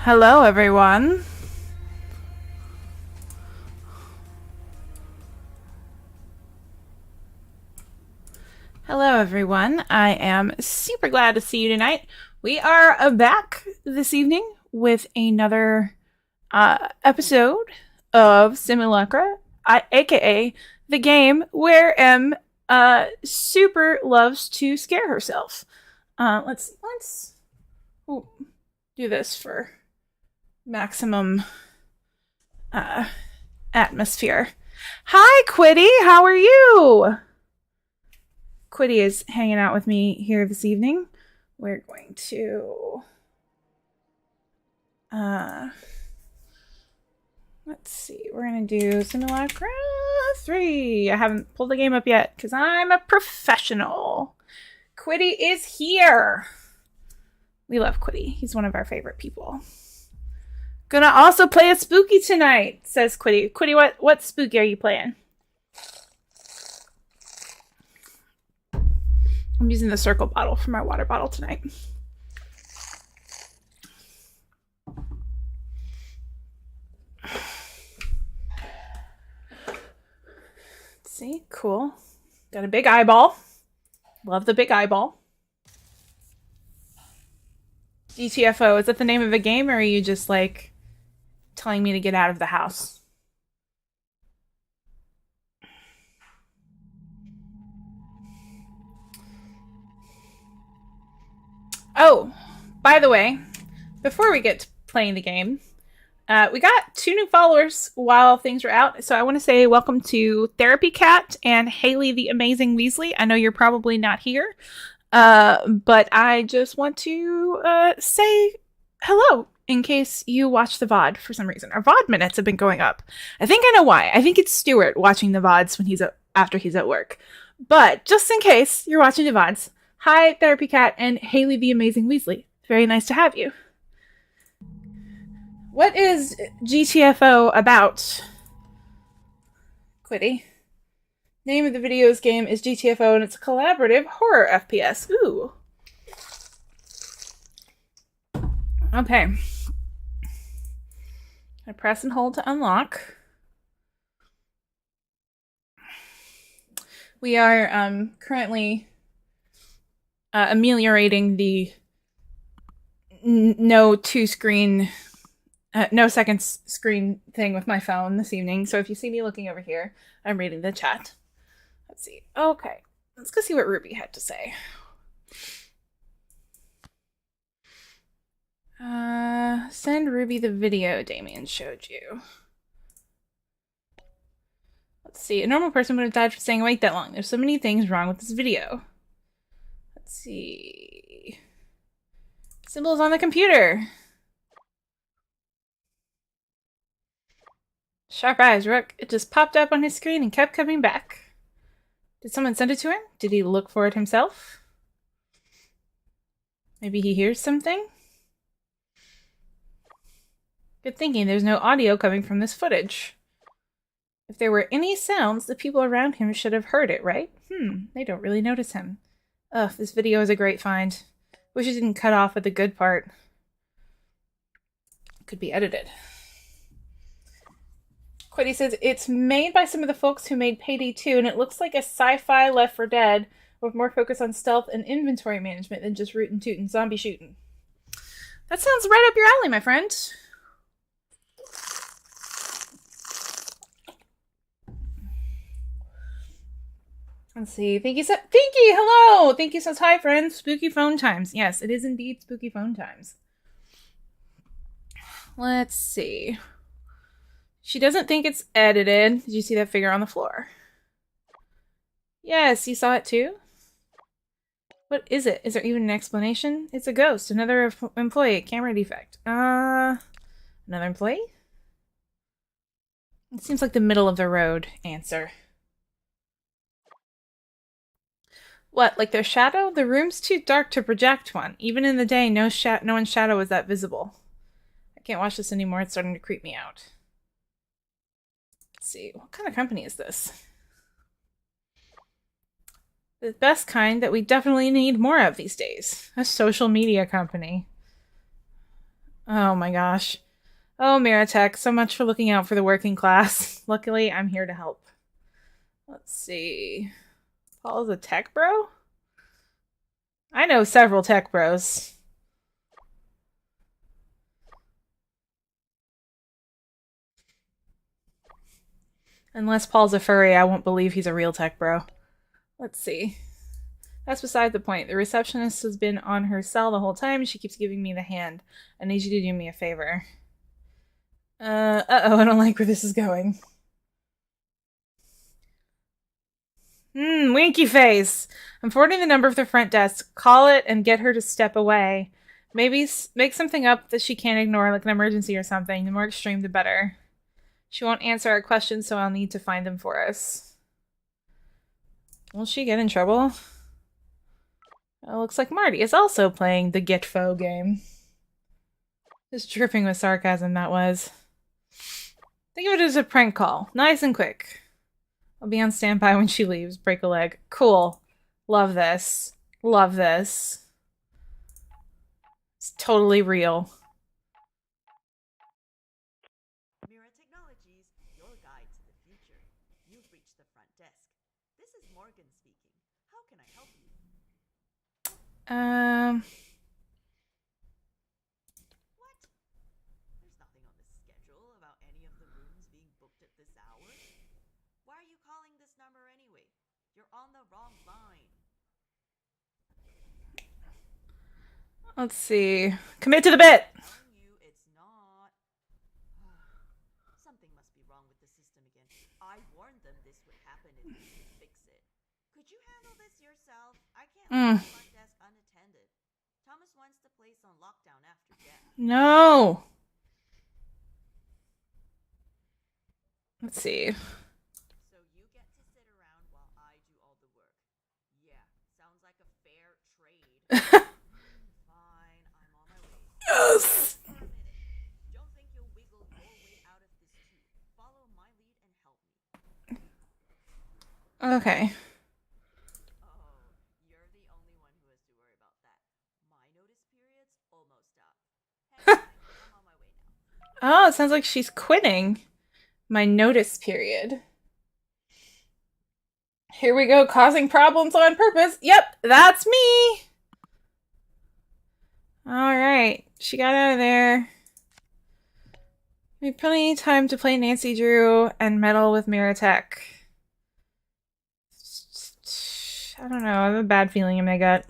Hello, everyone. Hello, everyone. I am super glad to see you tonight. We are back this evening with another episode of Simulacra, aka the game where M super loves to scare herself. Let's do this for maximum atmosphere. Hi, Quiddy. How are you? Quiddy is hanging out with me here this evening. We're going to let's see. We're going to do Simulacra 3. I haven't pulled the game up yet because I'm a professional. Quiddy is here. We love Quiddy. He's one of our favorite people. Gonna also play a spooky tonight, says Quiddy. Quiddy, what spooky are you playing? I'm using the circle bottle for my water bottle tonight. See, cool. Got a big eyeball. Love the big eyeball. GTFO, is that the name of a game, or are you just like telling me to get out of the house? Oh, by the way, before we get to playing the game, we got 2 new followers while things were out. So I want to say welcome to Therapy Cat and Haley the Amazing Weasley. I know you're probably not here, but I just want to say hello in case you watch the VOD for some reason. Our VOD minutes have been going up. I think I know why. I think it's Stuart watching the VODs when after he's at work. But just in case you're watching the VODs, hi, Therapy Cat and Haley the Amazing Weasley. Very nice to have you. What is GTFO about? Quiddy. Name of the video's game is GTFO, and it's a collaborative horror FPS. Ooh. Okay. I press and hold to unlock. We are currently ameliorating the no second screen thing with my phone this evening. So if you see me looking over here, I'm reading the chat. Let's see. Okay. Let's go see what Ruby had to say. Send Ruby the video Damien showed you. Let's see. A normal person would have died for staying awake that long. There's so many things wrong with this video. Let's see. Symbols on the computer. Sharp eyes, Rook. It just popped up on his screen and kept coming back. Did someone send it to him? Did he look for it himself? Maybe he hears something? Good thinking. There's no audio coming from this footage. If there were any sounds, the people around him should have heard it, right? They don't really notice him. Ugh, this video is a great find. Wish it didn't cut off at the good part. It could be edited. Quiddy says, it's made by some of the folks who made Payday 2, and it looks like a sci-fi Left 4 Dead with more focus on stealth and inventory management than just rootin' tootin' zombie shooting. That sounds right up your alley, my friend. Let's see. Thank you, hello! Thank you, says hi, friends. Spooky phone times. Yes, it is indeed spooky phone times. Let's see. She doesn't think it's edited. Did you see that figure on the floor? Yes, you saw it too? What is it? Is there even an explanation? It's a ghost. Another employee. Camera defect. Another employee? It seems like the middle of the road answer. What, like their shadow? The room's too dark to project one. Even in the day, no one's shadow is that visible. I can't watch this anymore. It's starting to creep me out. Let's see. What kind of company is this? The best kind that we definitely need more of these days. A social media company. Oh my gosh. Oh, Meritech, so much for looking out for the working class. Luckily, I'm here to help. Let's see. Paul's a tech bro? I know several tech bros. Unless Paul's a furry, I won't believe he's a real tech bro. Let's see. That's beside the point. The receptionist has been on her cell the whole time. She keeps giving me the hand. I need you to do me a favor. Uh-oh, I don't like where this is going. Winky face. I'm forwarding the number of the front desk. Call it and get her to step away. Maybe make something up that she can't ignore, like an emergency or something. The more extreme, the better. She won't answer our questions, so I'll need to find them for us. Will she get in trouble? It looks like Marty is also playing the Get Fo game. Just dripping with sarcasm, that was. Think of it as a prank call. Nice and quick. I'll be on standby when she leaves. Break a leg. Cool. Love this. Love this. It's totally real. Mira Technologies, your guide to the future. You've reached the front desk. This is Morgan speaking. How can I help you? What? There's nothing on the schedule about any of the rooms being booked at this hour. Why are you calling this number anyway? You're on the wrong line. Let's see. Commit to the bit! I'm telling you, it's not. Something must be wrong with the system again. I warned them this would happen if you didn't fix it. Could you handle this yourself? I can't leave the front desk unattended. Thomas wants the place on lockdown after death. No! Let's see. So you get to sit around while I do all the work. Yeah, sounds like a fair trade. Fine, I'm on my way. Yes! For a minute. Don't think you'll wiggle your way out of this too. Follow my lead and help me. Okay. Oh, you're the only one who has to worry about that. My notice period's almost up. Hey, I'm on my way now. Oh, it sounds like she's quitting my notice period. Here we go, causing problems on purpose. Yep, that's me! Alright, she got out of there. We have plenty of time to play Nancy Drew and meddle with Miratech. I don't know, I have a bad feeling in my gut.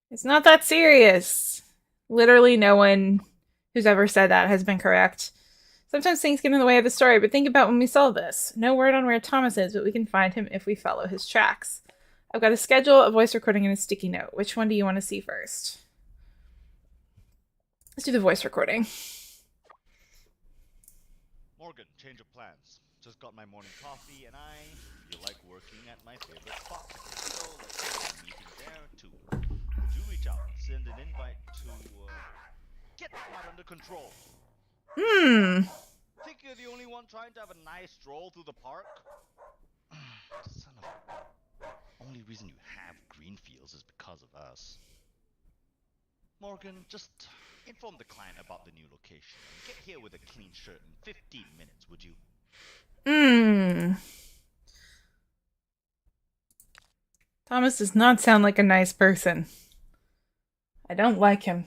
It's not that serious. Literally no one who's ever said that has been correct. Sometimes things get in the way of the story, but think about when we solve this. No word on where Thomas is, but we can find him if we follow his tracks. I've got a schedule, a voice recording, and a sticky note. Which one do you want to see first? Let's do the voice recording. Morgan, change of plans. Just got my morning coffee, and I feel like working at my favorite spot. So let's have a meeting there, too. Would you reach out and send an invite to, get that under control? Think you're the only one trying to have a nice stroll through the park? Son of... Only reason you have green fields is because of us. Morgan, just inform the client about the new location and get here with a clean shirt in 15 minutes, would you? Thomas does not sound like a nice person. I don't like him.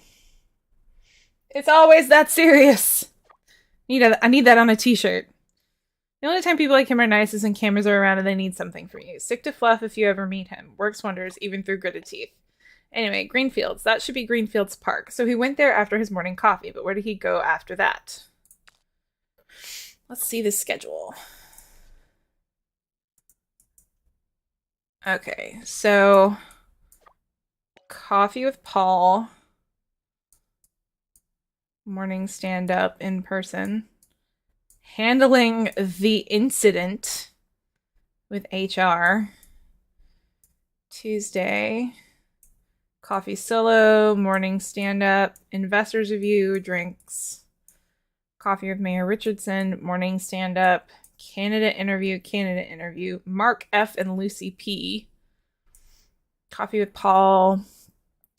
It's always that serious. I need that on a t-shirt. The only time people like him are nice is when cameras are around and they need something from you. Stick to Fluff if you ever meet him. Works wonders, even through gritted teeth. Anyway, Greenfields. That should be Greenfields Park. So he went there after his morning coffee, but where did he go after that? Let's see the schedule. Okay, so coffee with Paul. Morning stand-up in person. Handling the incident with HR. Tuesday. Coffee solo, morning stand-up, investors review, drinks. Coffee with Mayor Richardson, morning stand-up, candidate interview, Mark F. and Lucy P. Coffee with Paul,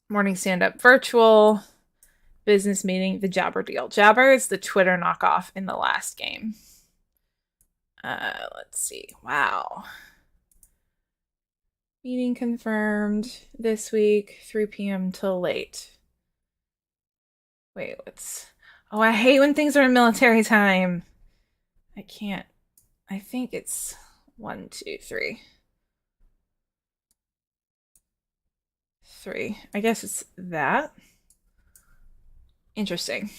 morning stand-up virtual, business meeting, the Jabber deal. Jabber is the Twitter knockoff in the last game. Let's see. Wow. Meeting confirmed this week, 3 p.m. till late. Wait, what's... Oh, I hate when things are in military time. I can't... I think it's 1, 2, 3. 3. I guess it's that. Interesting.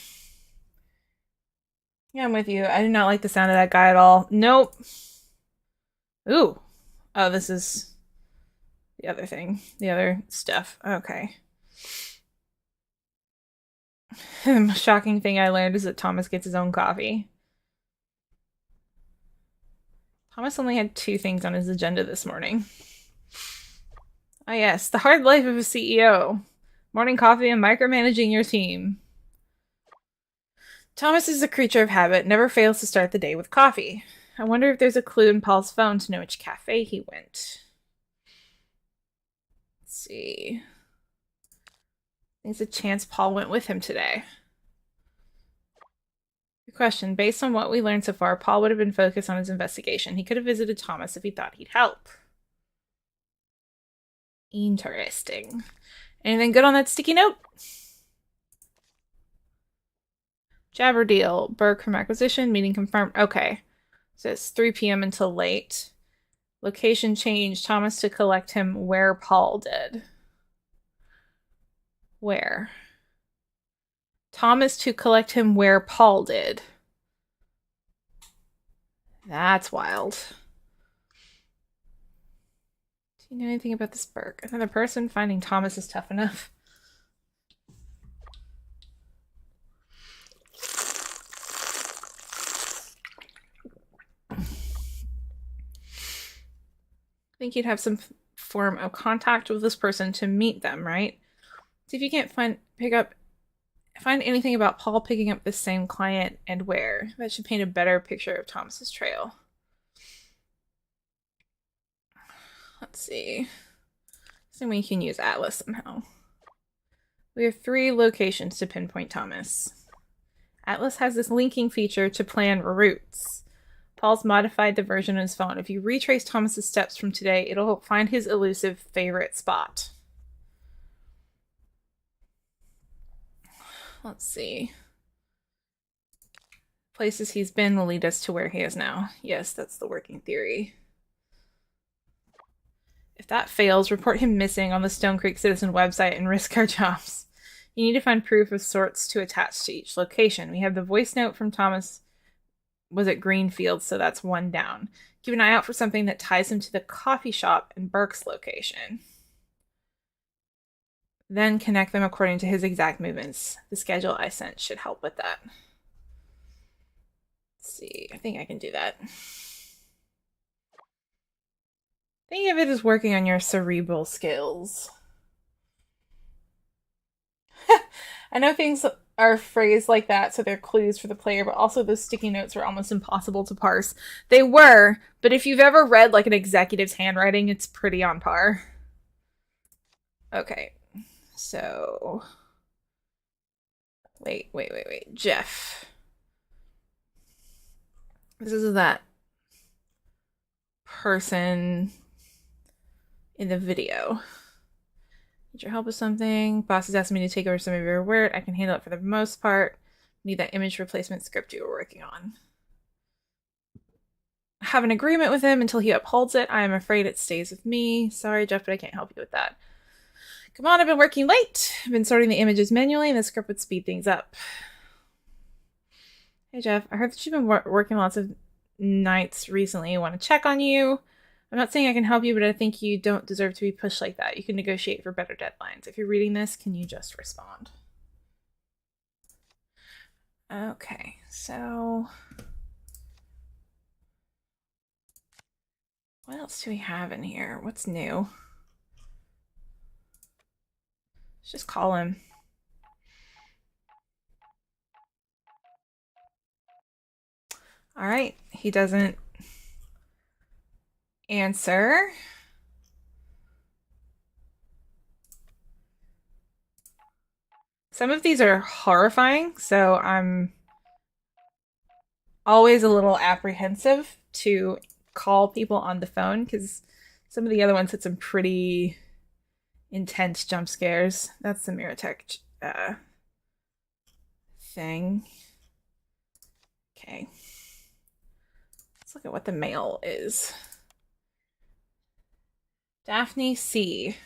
Yeah, I'm with you. I do not like the sound of that guy at all. Nope. Ooh. Oh, this is... the other thing. The other stuff. Okay. The shocking thing I learned is that Thomas gets his own coffee. Thomas only had 2 things on his agenda this morning. Ah, yes. The hard life of a CEO. Morning coffee and micromanaging your team. Thomas is a creature of habit, never fails to start the day with coffee. I wonder if there's a clue in Paul's phone to know which cafe he went. See. There's a chance Paul went with him today. Good question. Based on what we learned so far, Paul would have been focused on his investigation. He could have visited Thomas if he thought he'd help. Interesting. Anything good on that sticky note? Jabber deal. Burke from acquisition. Meeting confirmed. Okay. So it's 3 p.m. until late. Location change. Thomas to collect him where Paul did. Where? Thomas to collect him where Paul did. That's wild. Do you know anything about this Burke? Another person? Finding Thomas is tough enough. I think you'd have some form of contact with this person to meet them, right? See if you can't find anything about Paul picking up the same client and where. That should paint a better picture of Thomas's trail. Let's see. So we can use Atlas somehow. We have 3 locations to pinpoint Thomas. Atlas has this linking feature to plan routes. Paul's modified the version on his phone. If you retrace Thomas's steps from today, it'll find his elusive favorite spot. Let's see. Places he's been will lead us to where he is now. Yes, that's the working theory. If that fails, report him missing on the Stone Creek Citizen website and risk our jobs. You need to find proof of sorts to attach to each location. We have the voice note from Thomas was at Greenfield, so that's 1 down. Keep an eye out for something that ties him to the coffee shop in Burke's location. Then connect them according to his exact movements. The schedule I sent should help with that. Let's see. I think I can do that. Think of it as working on your cerebral skills. I know things are phrased like that, so they're clues for the player, but also those sticky notes were almost impossible to parse. They were, but if you've ever read like an executive's handwriting, it's pretty on par. Okay, so... Wait. Jeff. This is that person in the video. Need your help with something? Boss is asking me to take over some of your work. I can handle it for the most part. Need that image replacement script you were working on. have an agreement with him until he upholds it. I am afraid it stays with me. Sorry, Jeff, but I can't help you with that. Come on, I've been working late. I've been sorting the images manually, and the script would speed things up. Hey, Jeff, I heard that you've been working lots of nights recently. I want to check on you. I'm not saying I can help you, but I think you don't deserve to be pushed like that. You can negotiate for better deadlines. If you're reading this, can you just respond? Okay, so what else do we have in here? What's new? Let's just call him. All right, he doesn't answer. Some of these are horrifying, so I'm always a little apprehensive to call people on the phone because some of the other ones had some pretty intense jump scares. That's the Miratech thing. Okay. Let's look at what the mail is. Daphne C.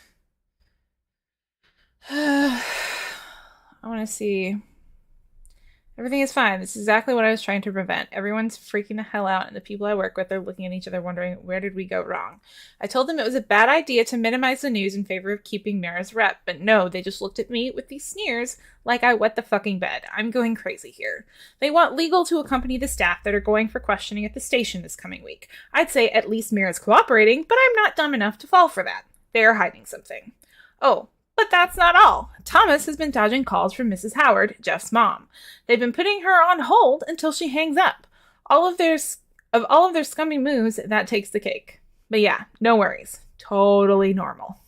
I want to see. Everything is fine. This is exactly what I was trying to prevent. Everyone's freaking the hell out, and the people I work with are looking at each other wondering, where did we go wrong? I told them it was a bad idea to minimize the news in favor of keeping Mira's rep, but no, they just looked at me with these sneers like I wet the fucking bed. I'm going crazy here. They want legal to accompany the staff that are going for questioning at the station this coming week. I'd say at least Mira's cooperating, but I'm not dumb enough to fall for that. They are hiding something. Oh, but that's not all. Thomas has been dodging calls from Mrs. Howard, Jeff's mom. They've been putting her on hold until she hangs up. All of their scummy moves, that takes the cake. But yeah, no worries. Totally normal.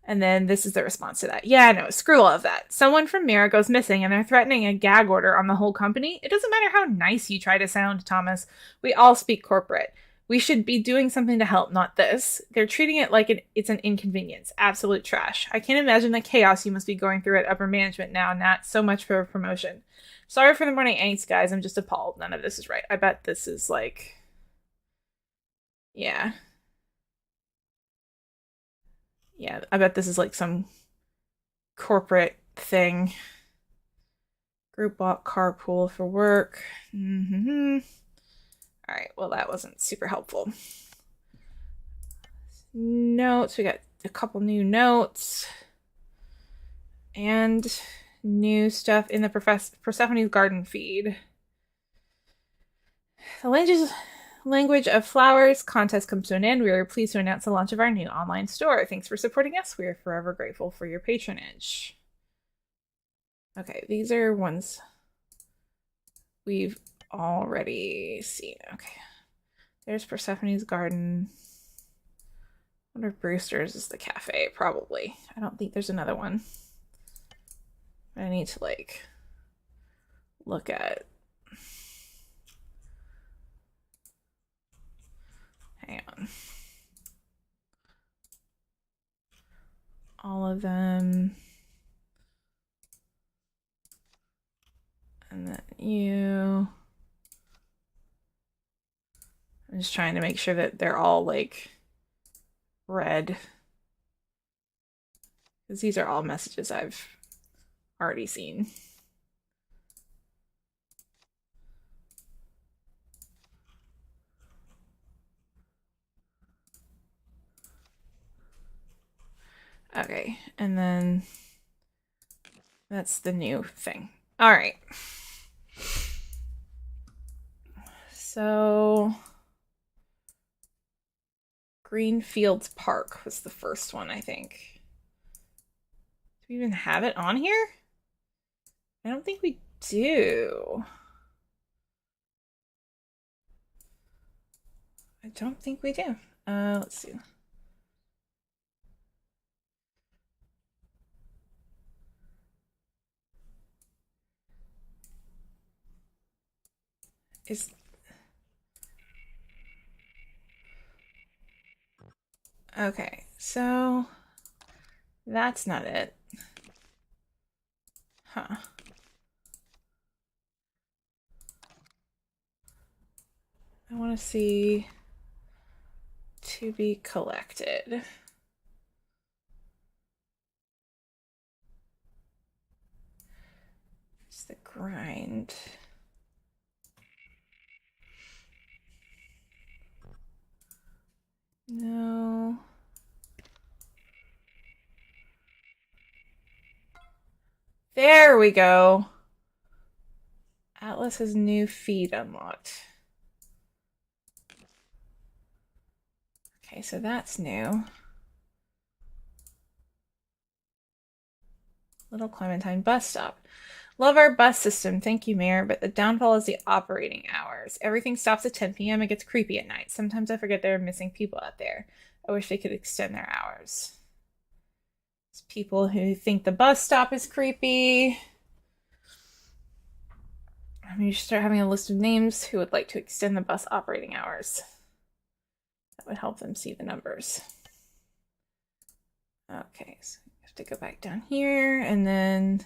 And then this is the response to that. Yeah, no, screw all of that. Someone from Mira goes missing and they're threatening a gag order on the whole company. It doesn't matter how nice you try to sound, Thomas. We all speak corporate. We should be doing something to help, not this. They're treating it like it's an inconvenience. Absolute trash. I can't imagine the chaos you must be going through at upper management now, Nat. So much for a promotion. Sorry for the morning angst, guys. I'm just appalled. None of this is right. I bet this is like... Yeah. Yeah, I bet this is like some corporate thing. Group walk, carpool for work. All right, well, that wasn't super helpful. Notes, we got a couple new notes. And new stuff in the Persephone's Garden feed. The language of flowers contest comes to an end. We are pleased to announce the launch of our new online store. Thanks for supporting us. We are forever grateful for your patronage. Okay, these are ones we've already seen. Okay. There's Persephone's Garden. I wonder if Brewster's is the cafe. Probably. I don't think there's another one. I need to, like, look at... Hang on. All of them. And then you... I'm just trying to make sure that they're all, like, red. Because these are all messages I've already seen. Okay, and then that's the new thing. All right. So... Greenfields Park was the first one, I think. Do we even have it on here? I don't think we do. I don't think we do. Let's see. Okay, so that's not it. Huh. I want to see to be collected. It's the grind. No. There we go. Atlas has new feed unlocked. Okay, so that's new. Little Clementine bus stop. Love our bus system, thank you, Mayor, but the downfall is the operating hours. Everything stops at 10 p.m. and gets creepy at night. Sometimes I forget there are missing people out there. I wish they could extend their hours. There's people who think the bus stop is creepy. I mean, you should start having a list of names who would like to extend the bus operating hours. That would help them see the numbers. Okay, so we have to go back down here, and then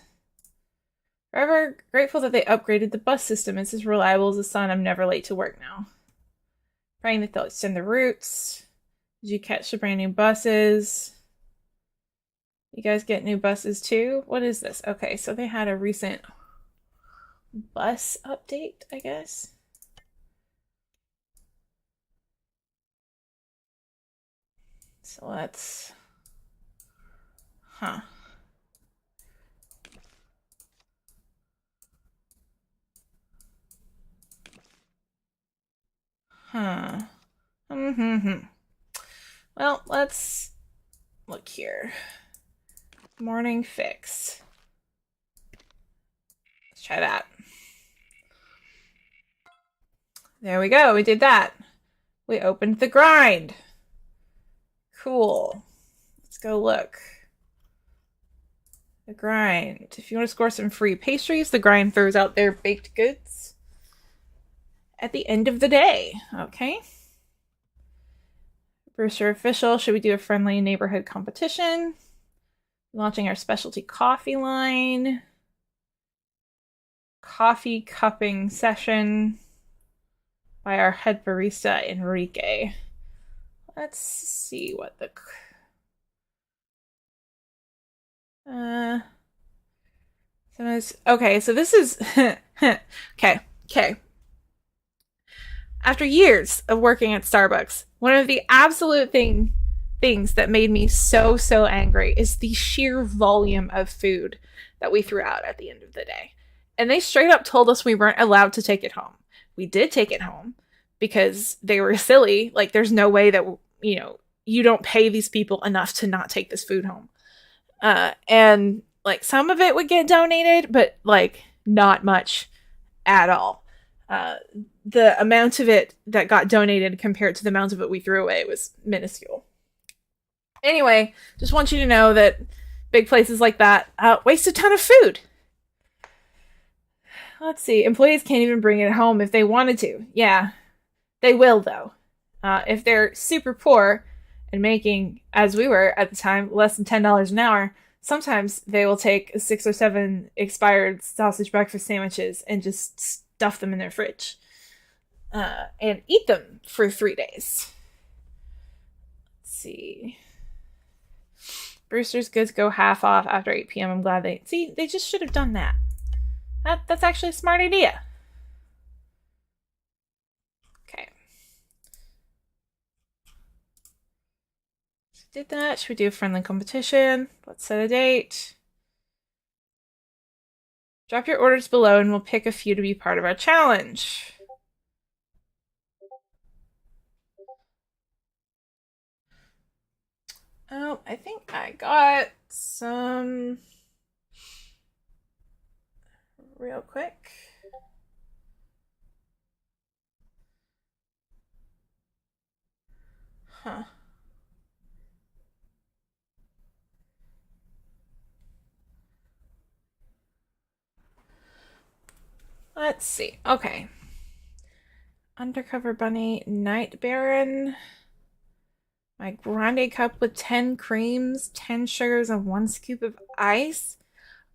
forever grateful that they upgraded the bus system. It's as reliable as the sun. I'm never late to work now. Praying that they'll extend the routes. Did you catch the brand new buses? You guys get new buses too? What is this? Okay, so they had a recent bus update, I guess. So let's... Huh. Huh. Well, let's look here. Morning fix. Let's try that. There we go. We did that. We opened the grind. Cool. Let's go look. The grind. If you want to score some free pastries, the grind throws out their baked goods at the end of the day. Okay. Brewster official. Should we do a friendly neighborhood competition? Launching our specialty coffee line. Coffee cupping session by our head barista, Enrique. Let's see what the... Okay, so this is... Okay. After years of working at Starbucks, one of the absolute things that made me so angry is the sheer volume of food that we threw out at the end of the day. And they straight up told us we weren't allowed to take it home. We did take it home because they were silly. Like, there's no way that, you know, you don't pay these people enough to not take this food home. And like some of it would get donated, but like not much at all. The amount of it that got donated compared to the amount of it we threw away was minuscule. Anyway, just want you to know that big places like that waste a ton of food. Let's see. Employees can't even bring it home if they wanted to. Yeah, they will, though. If they're super poor and making, as we were at the time, less than $10 an hour, sometimes they will take 6 or 7 expired sausage breakfast sandwiches and just stuff them in their fridge and eat them for 3 days. Let's see. Brewster's goods go half off after 8 p.m. I'm glad they just should have done that. That's actually a smart idea. Okay. So did that. Should we do a friendly competition? Let's set a date. Drop your orders below and we'll pick a few to be part of our challenge. Oh, I think I got some real quick. Huh. Let's see. Okay. Undercover Bunny, Night Baron. My grande cup with 10 creams, 10 sugars, and 1 scoop of ice.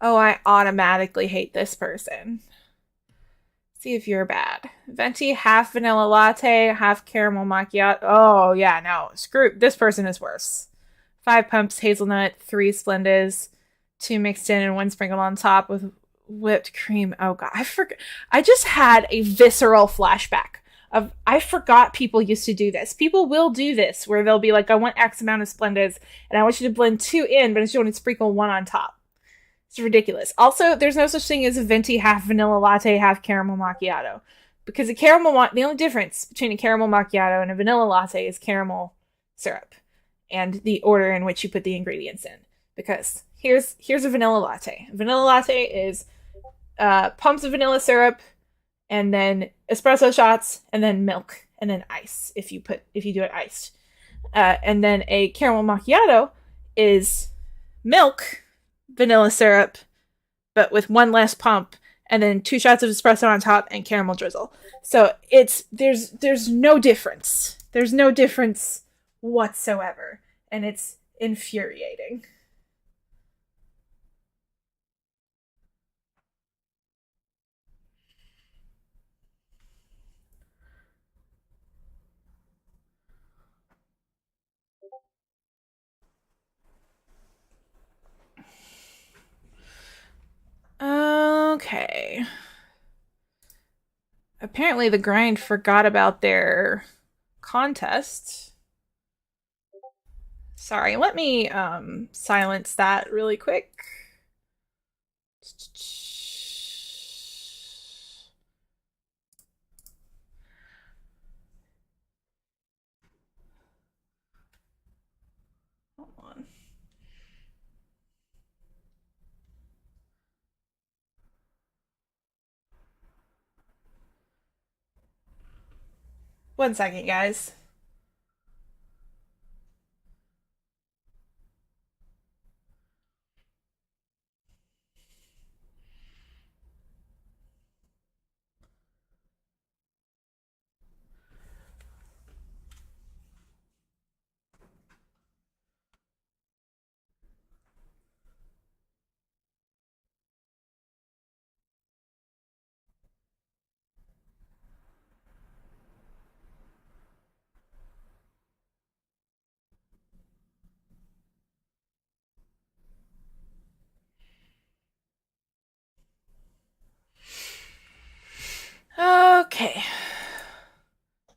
Oh, I automatically hate this person. See if you're bad. Venti, half vanilla latte, half caramel macchiato. Oh, yeah, no. Screw. This person is worse. 5 pumps hazelnut, 3 Splendas, 2 mixed in and 1 sprinkled on top with whipped cream. Oh, God. I just had a visceral flashback of, I forgot people used to do this. People will do this where they'll be like, I want X amount of Splendas and I want you to blend 2 in, but I just want to sprinkle 1 on top. It's ridiculous. Also, there's no such thing as a venti half vanilla latte, half caramel macchiato. Because the only difference between a caramel macchiato and a vanilla latte is caramel syrup and the order in which you put the ingredients in. Because here's a vanilla latte. A vanilla latte is pumps of vanilla syrup and then espresso shots and then milk and then ice if you do it iced. And then a caramel macchiato is milk, vanilla syrup, but with 1 less pump, and then 2 shots of espresso on top and caramel drizzle. So there's no difference. There's no difference whatsoever, and it's infuriating. Okay. Apparently the grind forgot about their contest. Sorry, let me silence that really quick. Hold on. One second, guys. Okay.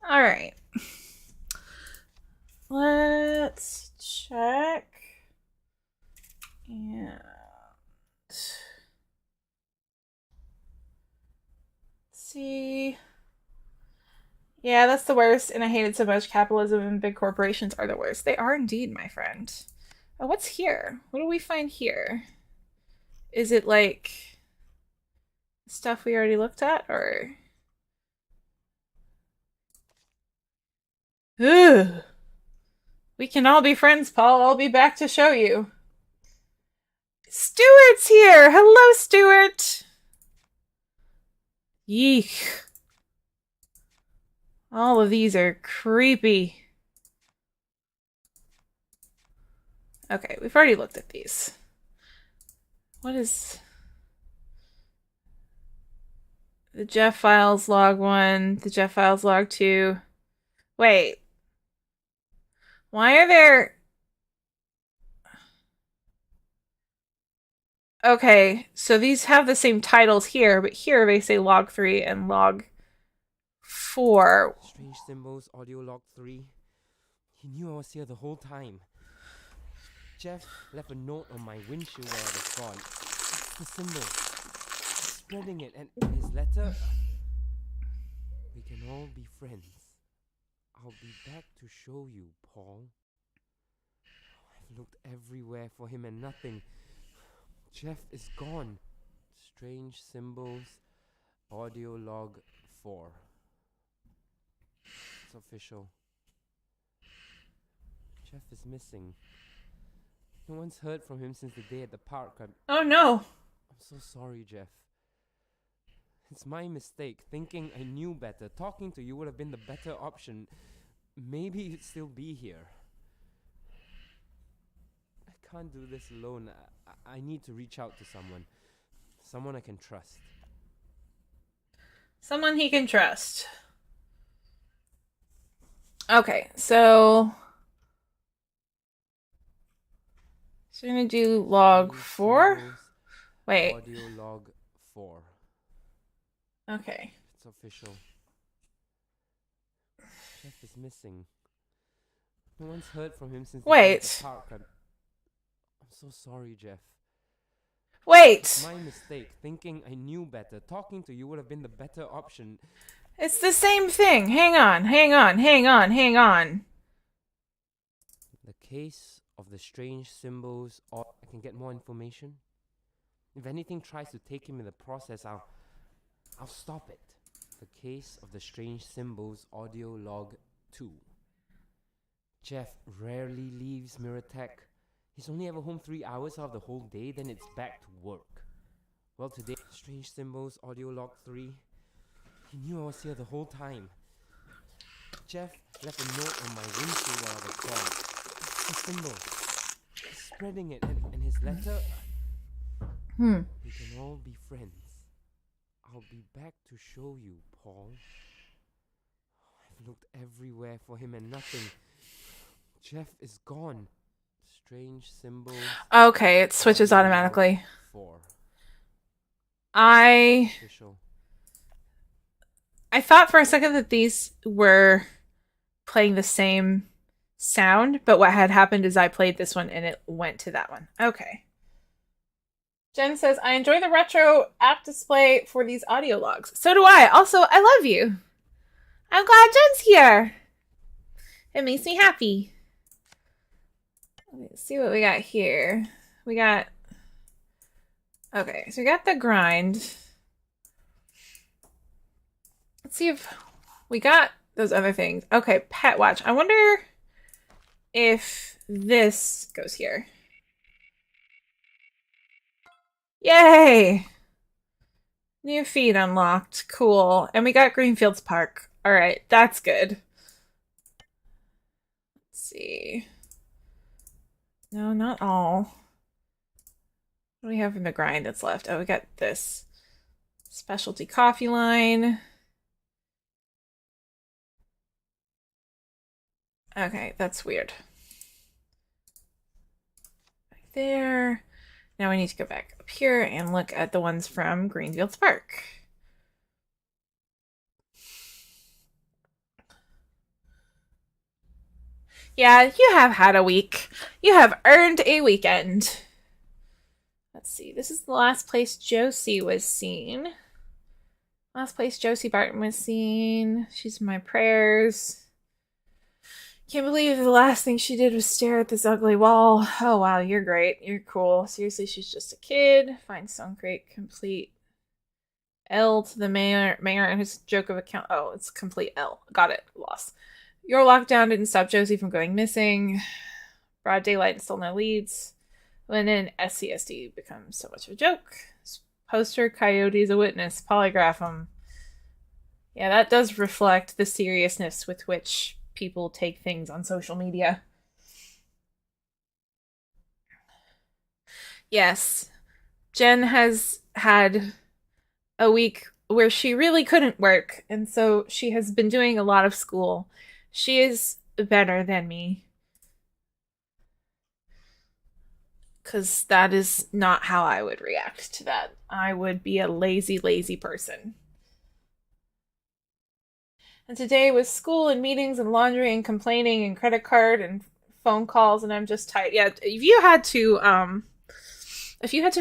All right. Let's check. And see. Yeah, that's the worst, and I hate it so much. Capitalism and big corporations are the worst. They are indeed, my friend. Oh, what's here? What do we find here? Is it like stuff we already looked at, or? Ugh. We can all be friends, Paul. I'll be back to show you. Stuart's here! Hello, Stuart! Yeek. All of these are creepy. Okay, we've already looked at these. What is... the Jeff Files log 1, the Jeff Files log 2. Wait. Why are there... Okay, so these have the same titles here, but here they say log 3 and log 4. Strange Symbols, audio log 3. He knew I was here the whole time. Jeff left a note on my windshield while I was gone. It's the symbol. Spreading it, and his letter. We can all be friends. I'll be back to show you, Paul. I've looked everywhere for him and nothing. Jeff is gone. Strange Symbols, audio log 4. It's official. Jeff is missing. No one's heard from him since the day at the park. Oh no! I'm so sorry, Jeff. It's my mistake, thinking I knew better. Talking to you would have been the better option. Maybe you'd still be here. I can't do this alone. I need to reach out to someone. Someone I can trust. Someone he can trust. Okay, so we're gonna do log 4. Symbols, Wait. Audio log 4. Okay. It's official. Jeff is missing. No one's heard from him since Wait. the park. I'm so sorry, Jeff. Wait. My mistake. Thinking I knew better. Talking to you would have been the better option. It's the same thing. Hang on. The case of the strange symbols, or I can get more information. If anything tries to take him in the process, I'll stop it. The case of the strange symbols, audio log 2. Jeff rarely leaves Miratech. He's only ever home 3 hours out of the whole day, then it's back to work. Well, today, strange symbols, audio log 3. He knew I was here the whole time. Jeff left a note on my windshield while I was gone. It's the symbol. He's spreading it, and his letter. We can all be friends. I'll be back to show you, Paul. I've looked everywhere for him and nothing. Jeff is gone. Strange symbols. Okay, it switches automatically. 4. I Official. thought for a second that these were playing the same sound, but what had happened is I played this one and it went to that one. Okay. Jen says, I enjoy the retro app display for these audio logs. So do I. Also, I love you. I'm glad Jen's here. It makes me happy. Let's see what we got here. We got... Okay, so we got the grind. Let's see if we got those other things. Okay, pet watch. I wonder if this goes here. Yay! New feed unlocked. Cool. And we got Greenfields Park. Alright, that's good. Let's see. No, not all. What do we have in the grind that's left? Oh, we got this specialty coffee line. Okay, that's weird. Right there. Now we need to go back up here and look at the ones from Greenfields Park. Yeah, you have had a week. You have earned a weekend. Let's see. This is the last place Josie was seen. Last place Josie Barton was seen. She's in my prayers. Can't believe the last thing she did was stare at this ugly wall. Oh, wow, you're great. You're cool. Seriously, she's just a kid. Find some great complete L to the mayor and his joke of account. Oh, it's complete L. Got it. Lost. Your lockdown didn't stop Josie from going missing. Broad daylight and still no leads. When an SCSD becomes so much of a joke. Poster Coyote's a witness. Polygraph him. Yeah, that does reflect the seriousness with which people take things on social media. Yes, Jen has had a week where she really couldn't work, and so she has been doing a lot of school. She is better than me. Because that is not how I would react to that. I would be a lazy, lazy person. And today was school and meetings and laundry and complaining and credit card and phone calls, and I'm just tired. Yeah, if you had to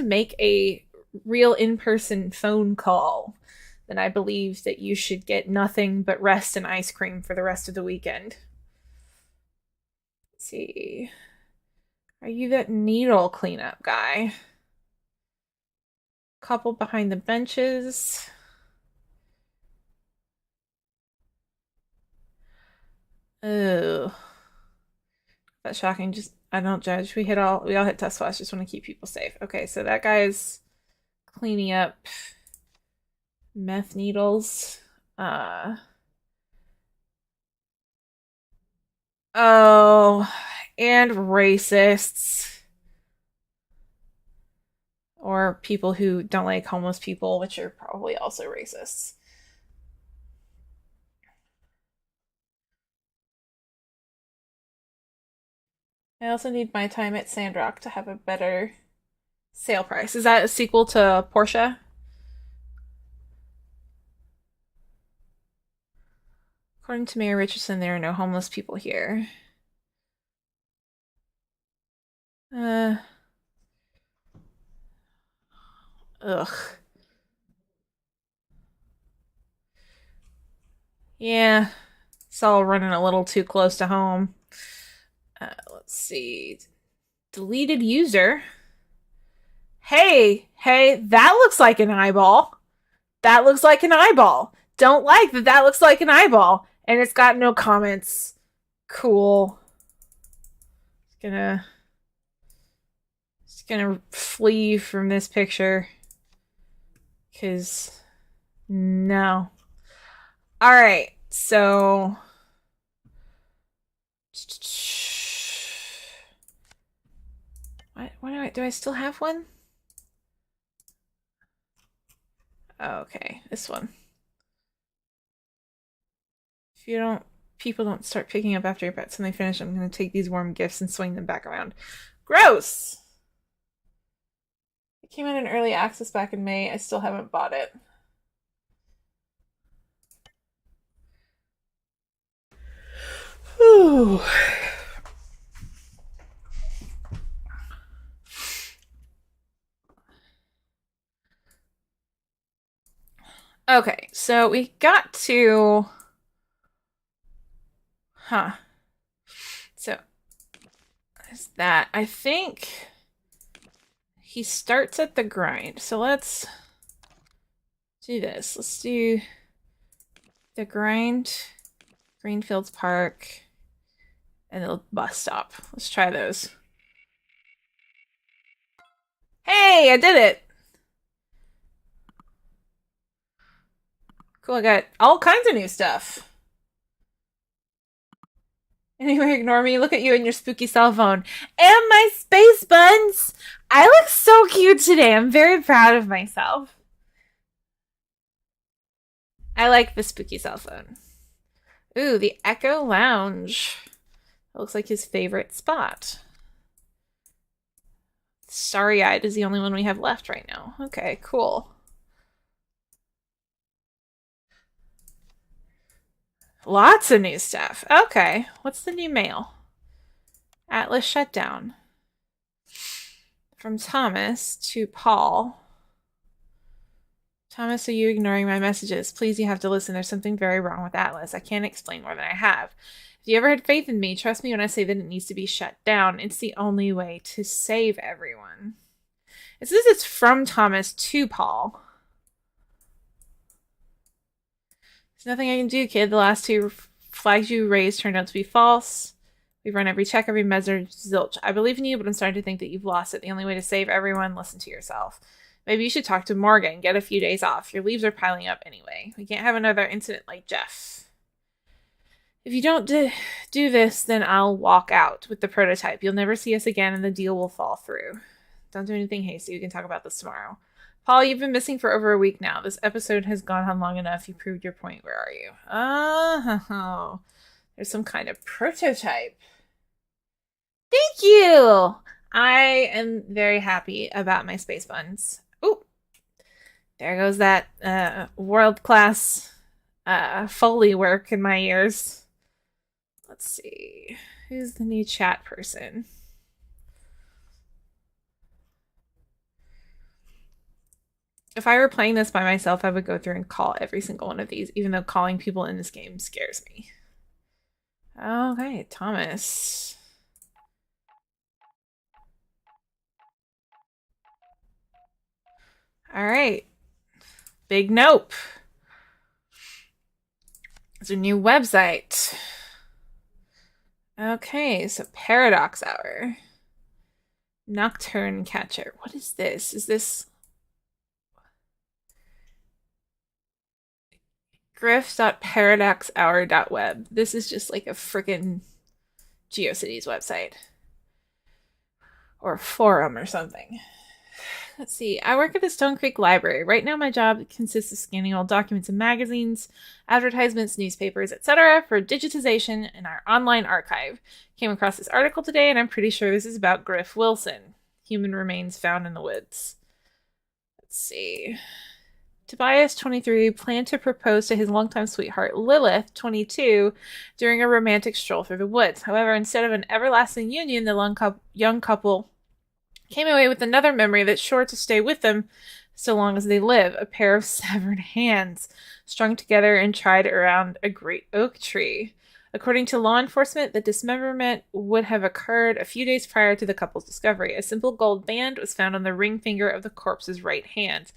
make a real in-person phone call, then I believe that you should get nothing but rest and ice cream for the rest of the weekend. Let's see. Are you that needle cleanup guy? Couple behind the benches. Oh, that's shocking. Just I don't judge. We all hit test flash. Just want to keep people safe. Okay, so that guy's cleaning up meth needles. Oh, and racists. Or people who don't like homeless people, which are probably also racists. I also need my time at Sandrock to have a better sale price. Is that a sequel to Portia? According to Mayor Richardson, there are no homeless people here. Ugh. Yeah, it's all running a little too close to home. Let's see. Deleted user. Hey, that looks like an eyeball. That looks like an eyeball. Don't like that that looks like an eyeball. And it's got no comments. Cool. Just gonna flee from this picture. 'Cause no. Alright, so what do I still have one? Okay, this one. If people don't start picking up after your pets when they finish, I'm gonna take these warm gifts and swing them back around. Gross! It came out in early access back in May. I still haven't bought it. Whew. Okay, so we got to... So, there's that. I think he starts at the grind. So let's do this. Let's do the grind, Greenfields Park, and the bus stop. Let's try those. Hey, I did it! Cool, I got all kinds of new stuff. Anyway, ignore me. Look at you and your spooky cell phone. And my space buns! I look so cute today. I'm very proud of myself. I like the spooky cell phone. Ooh, the Echo Lounge. That looks like his favorite spot. Starry-eyed is the only one we have left right now. Okay, cool. Lots of new stuff. Okay, what's the new mail? Atlas shutdown. From Thomas to Paul. Thomas, are you ignoring my messages? Please, you have to listen. There's something very wrong with Atlas. I can't explain more than I have. If you ever had faith in me, trust me when I say that it needs to be shut down. It's the only way to save everyone. It says it's from Thomas to Paul. There's nothing I can do, kid. The last two flags you raised turned out to be false. We've run every check, every measure, zilch. I believe in you, but I'm starting to think that you've lost it. The only way to save everyone, listen to yourself. Maybe you should talk to Morgan, get a few days off. Your leaves are piling up anyway. We can't have another incident like Jeff. If you don't do this, then I'll walk out with the prototype. You'll never see us again and the deal will fall through. Don't do anything hasty. We can talk about this tomorrow. Paul, you've been missing for over a week now. This episode has gone on long enough. You proved your point. Where are you? Oh, there's some kind of prototype. Thank you! I am very happy about my space buns. Ooh, there goes that world-class Foley work in my ears. Let's see. Who's the new chat person? If I were playing this by myself, I would go through and call every single one of these, even though calling people in this game scares me. Okay, Thomas. All right. Big nope. It's a new website. Okay, so Paradox Hour. Nocturne Catcher. What is this? Is this... griff.paradoxhour.web. This is just like a freaking GeoCities website. Or a forum or something. Let's see. I work at the Stone Creek Library. Right now, my job consists of scanning all documents and magazines, advertisements, newspapers, etc. for digitization in our online archive. Came across this article today, and I'm pretty sure this is about Griff Wilson. Human remains found in the woods. Let's see. Tobias, 23, planned to propose to his longtime sweetheart, Lilith, 22, during a romantic stroll through the woods. However, instead of an everlasting union, the young couple came away with another memory that's sure to stay with them so long as they live. A pair of severed hands strung together and tied around a great oak tree. According to law enforcement, the dismemberment would have occurred a few days prior to the couple's discovery. A simple gold band was found on the ring finger of the corpse's right hand.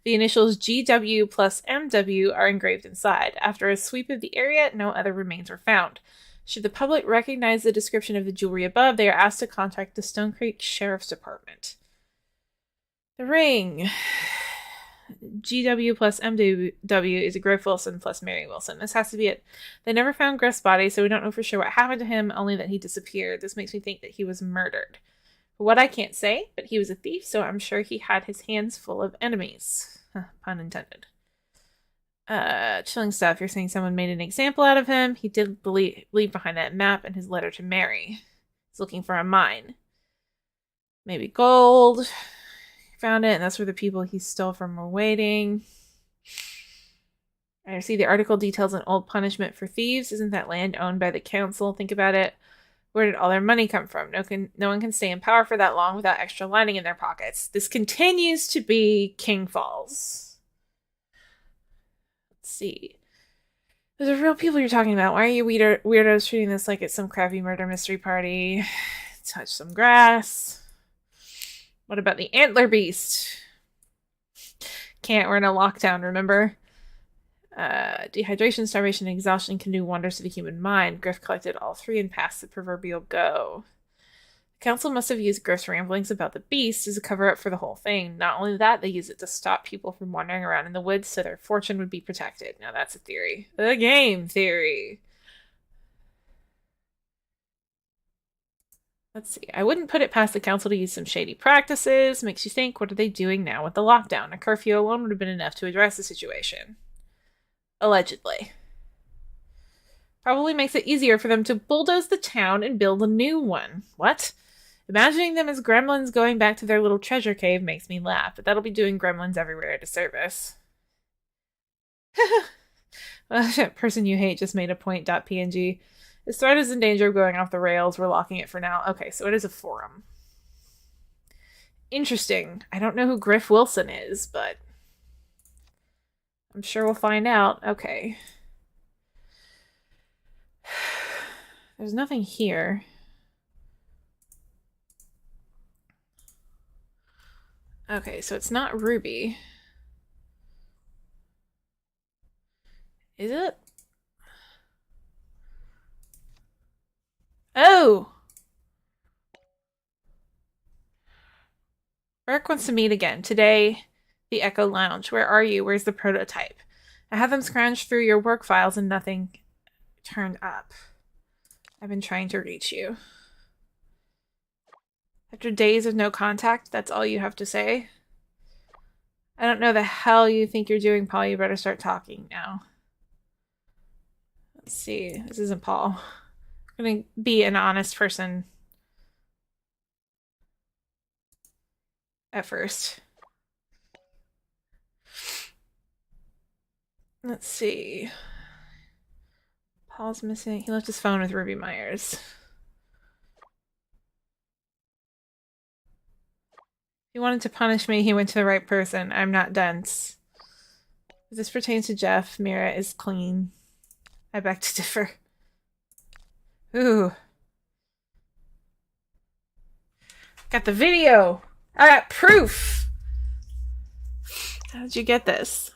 The initials GW plus MW are engraved inside. After a sweep of the area, no other remains were found. Should the public recognize the description of the jewelry above, they are asked to contact the Stone Creek Sheriff's Department. The ring. GW plus MW is a Griff Wilson plus Mary Wilson. This has to be it. They never found Griff's body, so we don't know for sure what happened to him, only that he disappeared. This makes me think that he was murdered. For what I can't say, but he was a thief, so I'm sure he had his hands full of enemies. Pun intended. Chilling stuff. You're saying someone made an example out of him. He did leave behind that map and his letter to Mary. He's looking for a mine. Maybe gold. Found it, and that's where the people he stole from were waiting. I see the article details an old punishment for thieves. Isn't that land owned by the council? Think about it. Where did all their money come from? No one can stay in power for that long without extra lining in their pockets. This continues to be King Falls. Let's see. Those are real people you're talking about. Why are you weirdos treating this like it's some crappy murder mystery party? Touch some grass. What about the antler beast? Can't. We're in a lockdown, remember? Dehydration, starvation, and exhaustion can do wonders to the human mind. Griff collected all three and passed the proverbial go. The council must have used Griff's ramblings about the beast as a cover-up for the whole thing. Not only that, they used it to stop people from wandering around in the woods so their fortune would be protected. Now that's a theory. A game theory. Let's see. I wouldn't put it past the council to use some shady practices. Makes you think, what are they doing now with the lockdown? A curfew alone would have been enough to address the situation. Allegedly. Probably makes it easier for them to bulldoze the town and build a new one. What? Imagining them as gremlins going back to their little treasure cave makes me laugh, but that'll be doing gremlins everywhere a disservice. That person you hate just made a point.png. This thread is in danger of going off the rails. We're locking it for now. Okay, so it is a forum. Interesting. I don't know who Griff Wilson is, but I'm sure we'll find out. Okay. There's nothing here. Okay, so it's not Ruby. Is it? Oh! Eric wants to meet again. Today, the Echo Lounge. Where are you? Where's the prototype? I have them scrounge through your work files and nothing turned up. I've been trying to reach you. After days of no contact, that's all you have to say? I don't know the hell you think you're doing, Paul. You better start talking now. Let's see. This isn't Paul. I'm gonna be an honest person at first. Let's see. Paul's missing. He left his phone with Ruby Myers. If he wanted to punish me, he went to the right person. I'm not dense. If this pertains to Jeff, Mira is clean. I beg to differ. Ooh. Got the video. I got proof. How did you get this?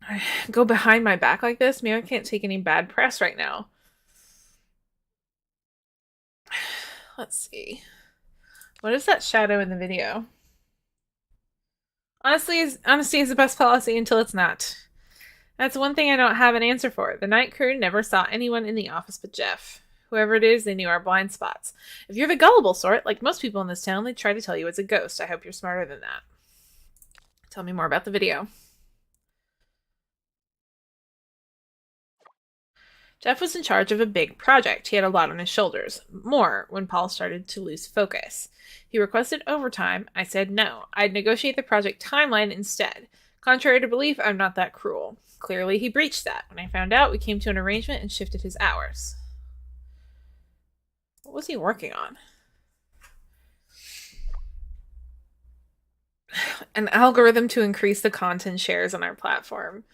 I go behind my back like this? Mira can't take any bad press right now. Let's see. What is that shadow in the video? Honesty is the best policy until it's not. That's one thing I don't have an answer for. The night crew never saw anyone in the office but Jeff. Whoever it is, they knew our blind spots. If you're the gullible sort, like most people in this town, they'd try to tell you it's a ghost. I hope you're smarter than that. Tell me more about the video. Jeff was in charge of a big project. He had a lot on his shoulders. More when Paul started to lose focus. He requested overtime. I said no. I'd negotiate the project timeline instead. Contrary to belief, I'm not that cruel. Clearly, he breached that. When I found out, we came to an arrangement and shifted his hours. What was he working on? An algorithm to increase the content shares on our platform.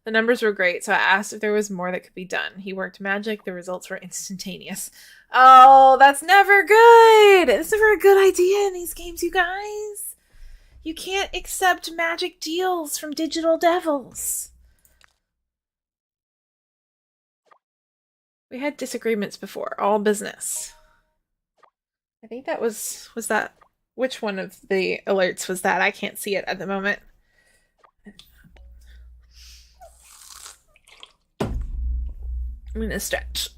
The numbers were great, so I asked if there was more that could be done. He worked magic. The results were instantaneous. Oh, that's never good! It's never a good idea in these games, you guys. You can't accept magic deals from digital devils. We had disagreements before. All business. I think that was that... Which one of the alerts was that? I can't see it at the moment. I'm gonna stretch.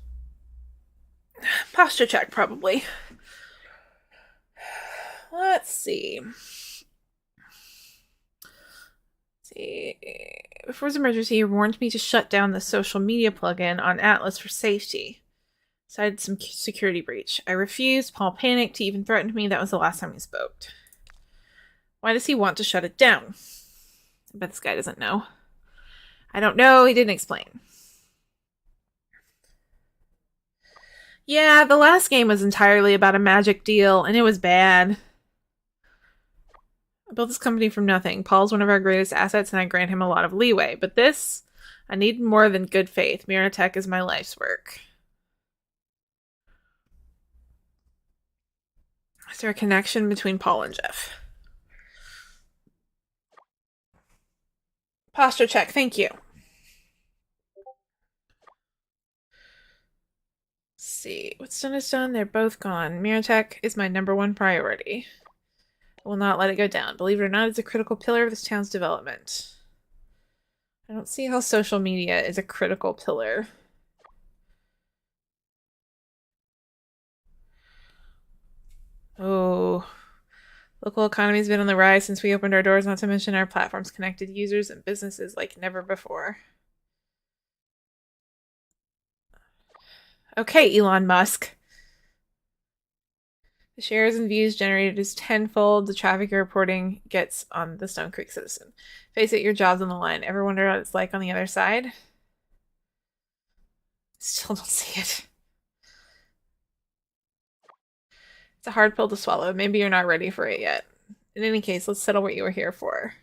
Posture check, probably. Let's see. Before his emergency, he warned me to shut down the social media plugin on Atlas for safety. Cited some security breach. I refused. Paul panicked. He even threatened me. That was the last time we spoke. Why does he want to shut it down? I bet this guy doesn't know. I don't know. He didn't explain. Yeah, the last game was entirely about a magic deal, and it was bad. I built this company from nothing. Paul's one of our greatest assets, and I grant him a lot of leeway. But this, I need more than good faith. Miratech is my life's work. Is there a connection between Paul and Jeff? Posture check, thank you. See, what's done is done. They're both gone. Miratech is my #1 priority. I will not let it go down. Believe it or not, it's a critical pillar of this town's development. I don't see how social media is a critical pillar. Oh, local economy's been on the rise since we opened our doors, not to mention our platform's connected users and businesses like never before. Okay, Elon Musk. The shares and views generated is tenfold the traffic you're reporting gets on the Stone Creek Citizen. Face it, your job's on the line. Ever wonder what it's like on the other side? Still don't see it. It's a hard pill to swallow. Maybe you're not ready for it yet. In any case, let's settle what you were here for.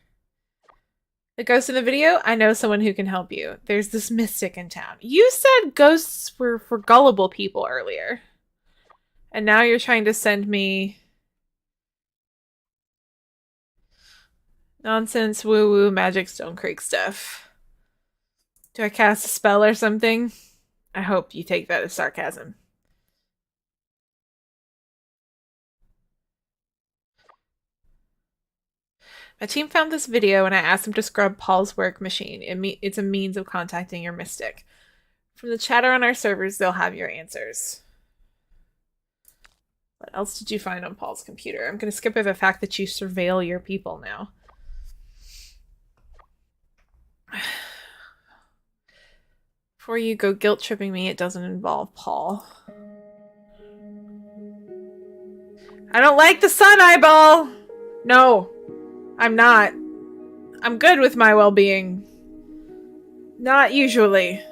The ghost in the video? I know someone who can help you. There's this mystic in town. You said ghosts were for gullible people earlier. And now you're trying to send me nonsense, woo-woo, magic, Stone Creek stuff. Do I cast a spell or something? I hope you take that as sarcasm. My team found this video and I asked them to scrub Paul's work machine. It's a means of contacting your mystic. From the chatter on our servers, they'll have your answers. What else did you find on Paul's computer? I'm going to skip over the fact that you surveil your people now. Before you go guilt-tripping me, it doesn't involve Paul. I don't like the sun eyeball! No. I'm not. I'm good with my well-being. Not usually.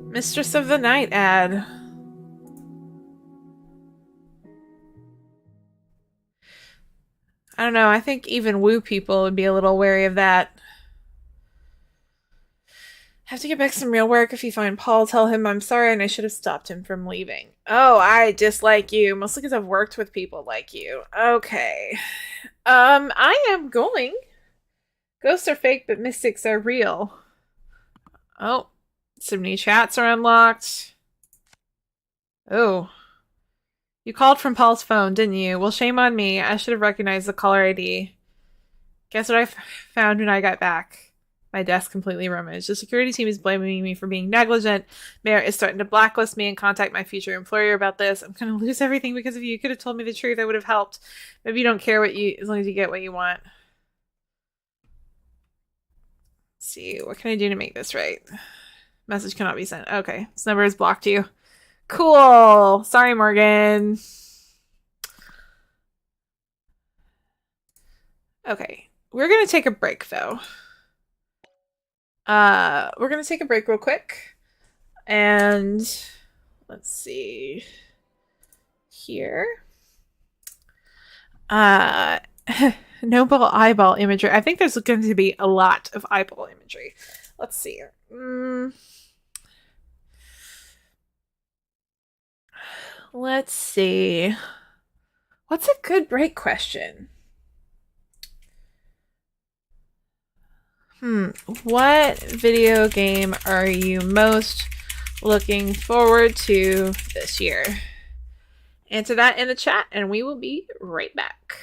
Mistress of the Night ad. I don't know, I think even woo people would be a little wary of that. Have to get back some real work. If you find Paul, tell him I'm sorry and I should have stopped him from leaving. Oh, I dislike you. Mostly because I've worked with people like you. Okay. I am going. Ghosts are fake, but mystics are real. Oh, some new chats are unlocked. Oh. You called from Paul's phone, didn't you? Well, shame on me. I should have recognized the caller ID. Guess what I found when I got back? My desk completely rummaged. The security team is blaming me for being negligent. Mayor is threatened to blacklist me and contact my future employer about this. I'm gonna lose everything because of you. You could have told me the truth. I would have helped. Maybe you don't care as long as you get what you want. Let's see, what can I do to make this right? Message cannot be sent. Okay, this number has blocked you. Cool. Sorry, Morgan. Okay, we're gonna take a break though. We're gonna take a break real quick, and let's see here. Noble eyeball imagery. I think there's going to be a lot of eyeball imagery. Let's see. Let's see. What's a good break question? What video game are you most looking forward to this year? Answer that in the chat, and we will be right back.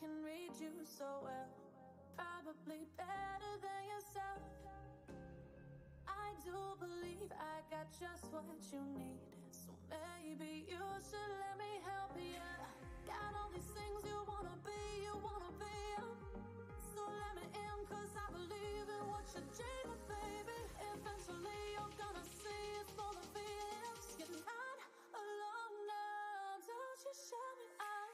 can read you so well, probably better than yourself. I do believe I got just what you need, so maybe you should let me help you. Got all these things you wanna be. So let me in, 'cause I believe in what you're dreaming, baby. Eventually you're gonna see it's for the feelings. You're not alone now, don't you show me out.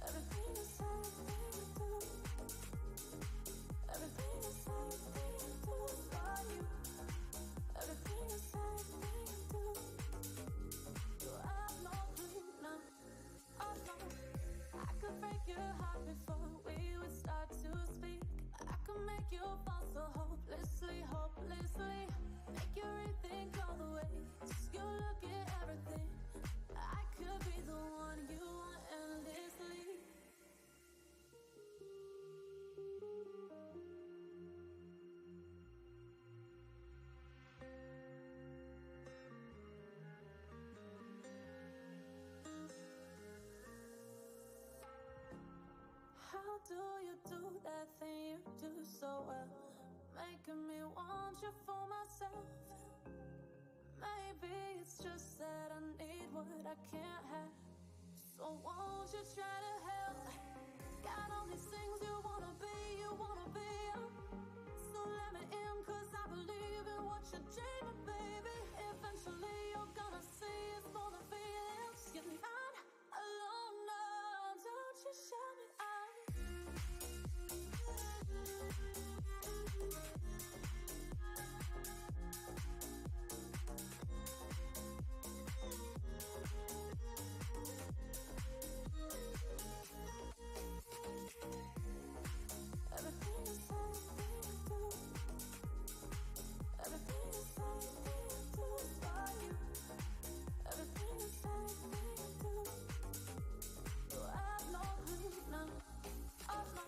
Everything you say, everything you do, everything you say, everything you do is for you. Everything you say, everything you do, you have no clue now. Oh no, I could break your heart before we would start to speak. I could make you fall so hopelessly, make you rethink all the ways you look at everything. I could be the one you want endlessly. How do you do that thing you do so well, making me want you for myself? Maybe it's just that I need what I can't have, so won't you try to help? Got all these things you wanna be. So let me in, 'cause I believe in what you're dreaming, baby. Eventually you're gonna see it's for the feelings. You're not alone now, don't you show me out. Everything you say, everything you do, everything you say, everything you do is for you. Everything you say, everything you do, you have no clue now. Oh no.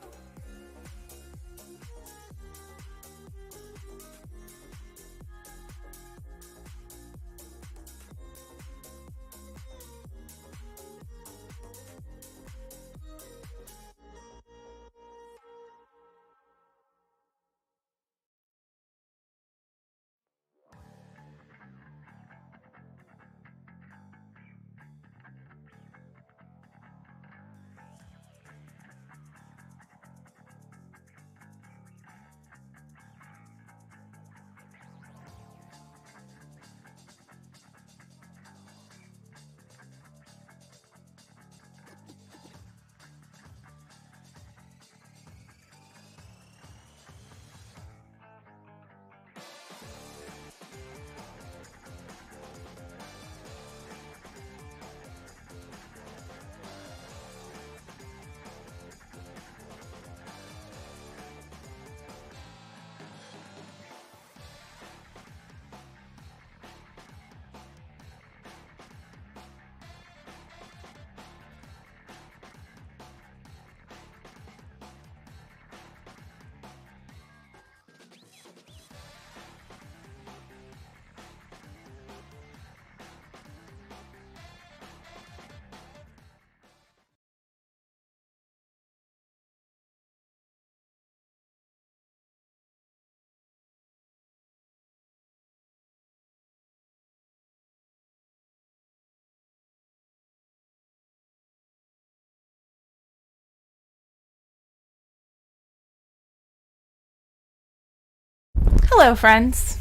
Hello, friends.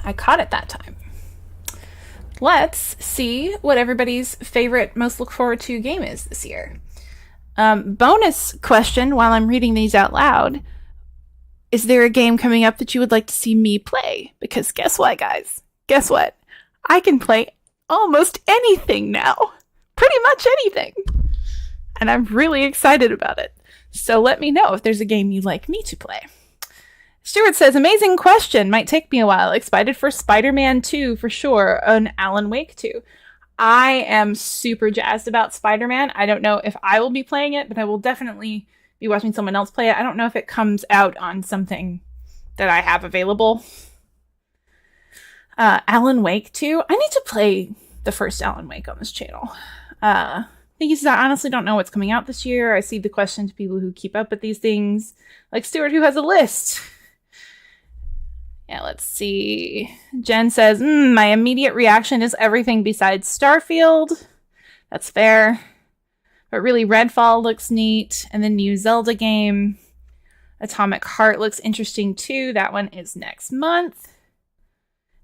I caught it that time. Let's see what everybody's favorite, most look forward to game is this year. Bonus question while I'm reading these out loud. Is there a game coming up that you would like to see me play? Because guess what, guys? Guess what? I can play almost anything now. Pretty much anything. And I'm really excited about it. So let me know if there's a game you'd like me to play. Stuart says, amazing question. Might take me a while. Excited for Spider-Man 2 for sure. And Alan Wake 2. I am super jazzed about Spider-Man. I don't know if I will be playing it, but I will definitely be watching someone else play it. I don't know if it comes out on something that I have available. Alan Wake 2. I need to play the first Alan Wake on this channel. Thing is, I honestly don't know what's coming out this year. I see the question to people who keep up with these things, like Stuart, who has a list. Yeah, let's see. Jen says, my immediate reaction is everything besides Starfield. That's fair. But really, Redfall looks neat. And the new Zelda game. Atomic Heart looks interesting too. That one is next month.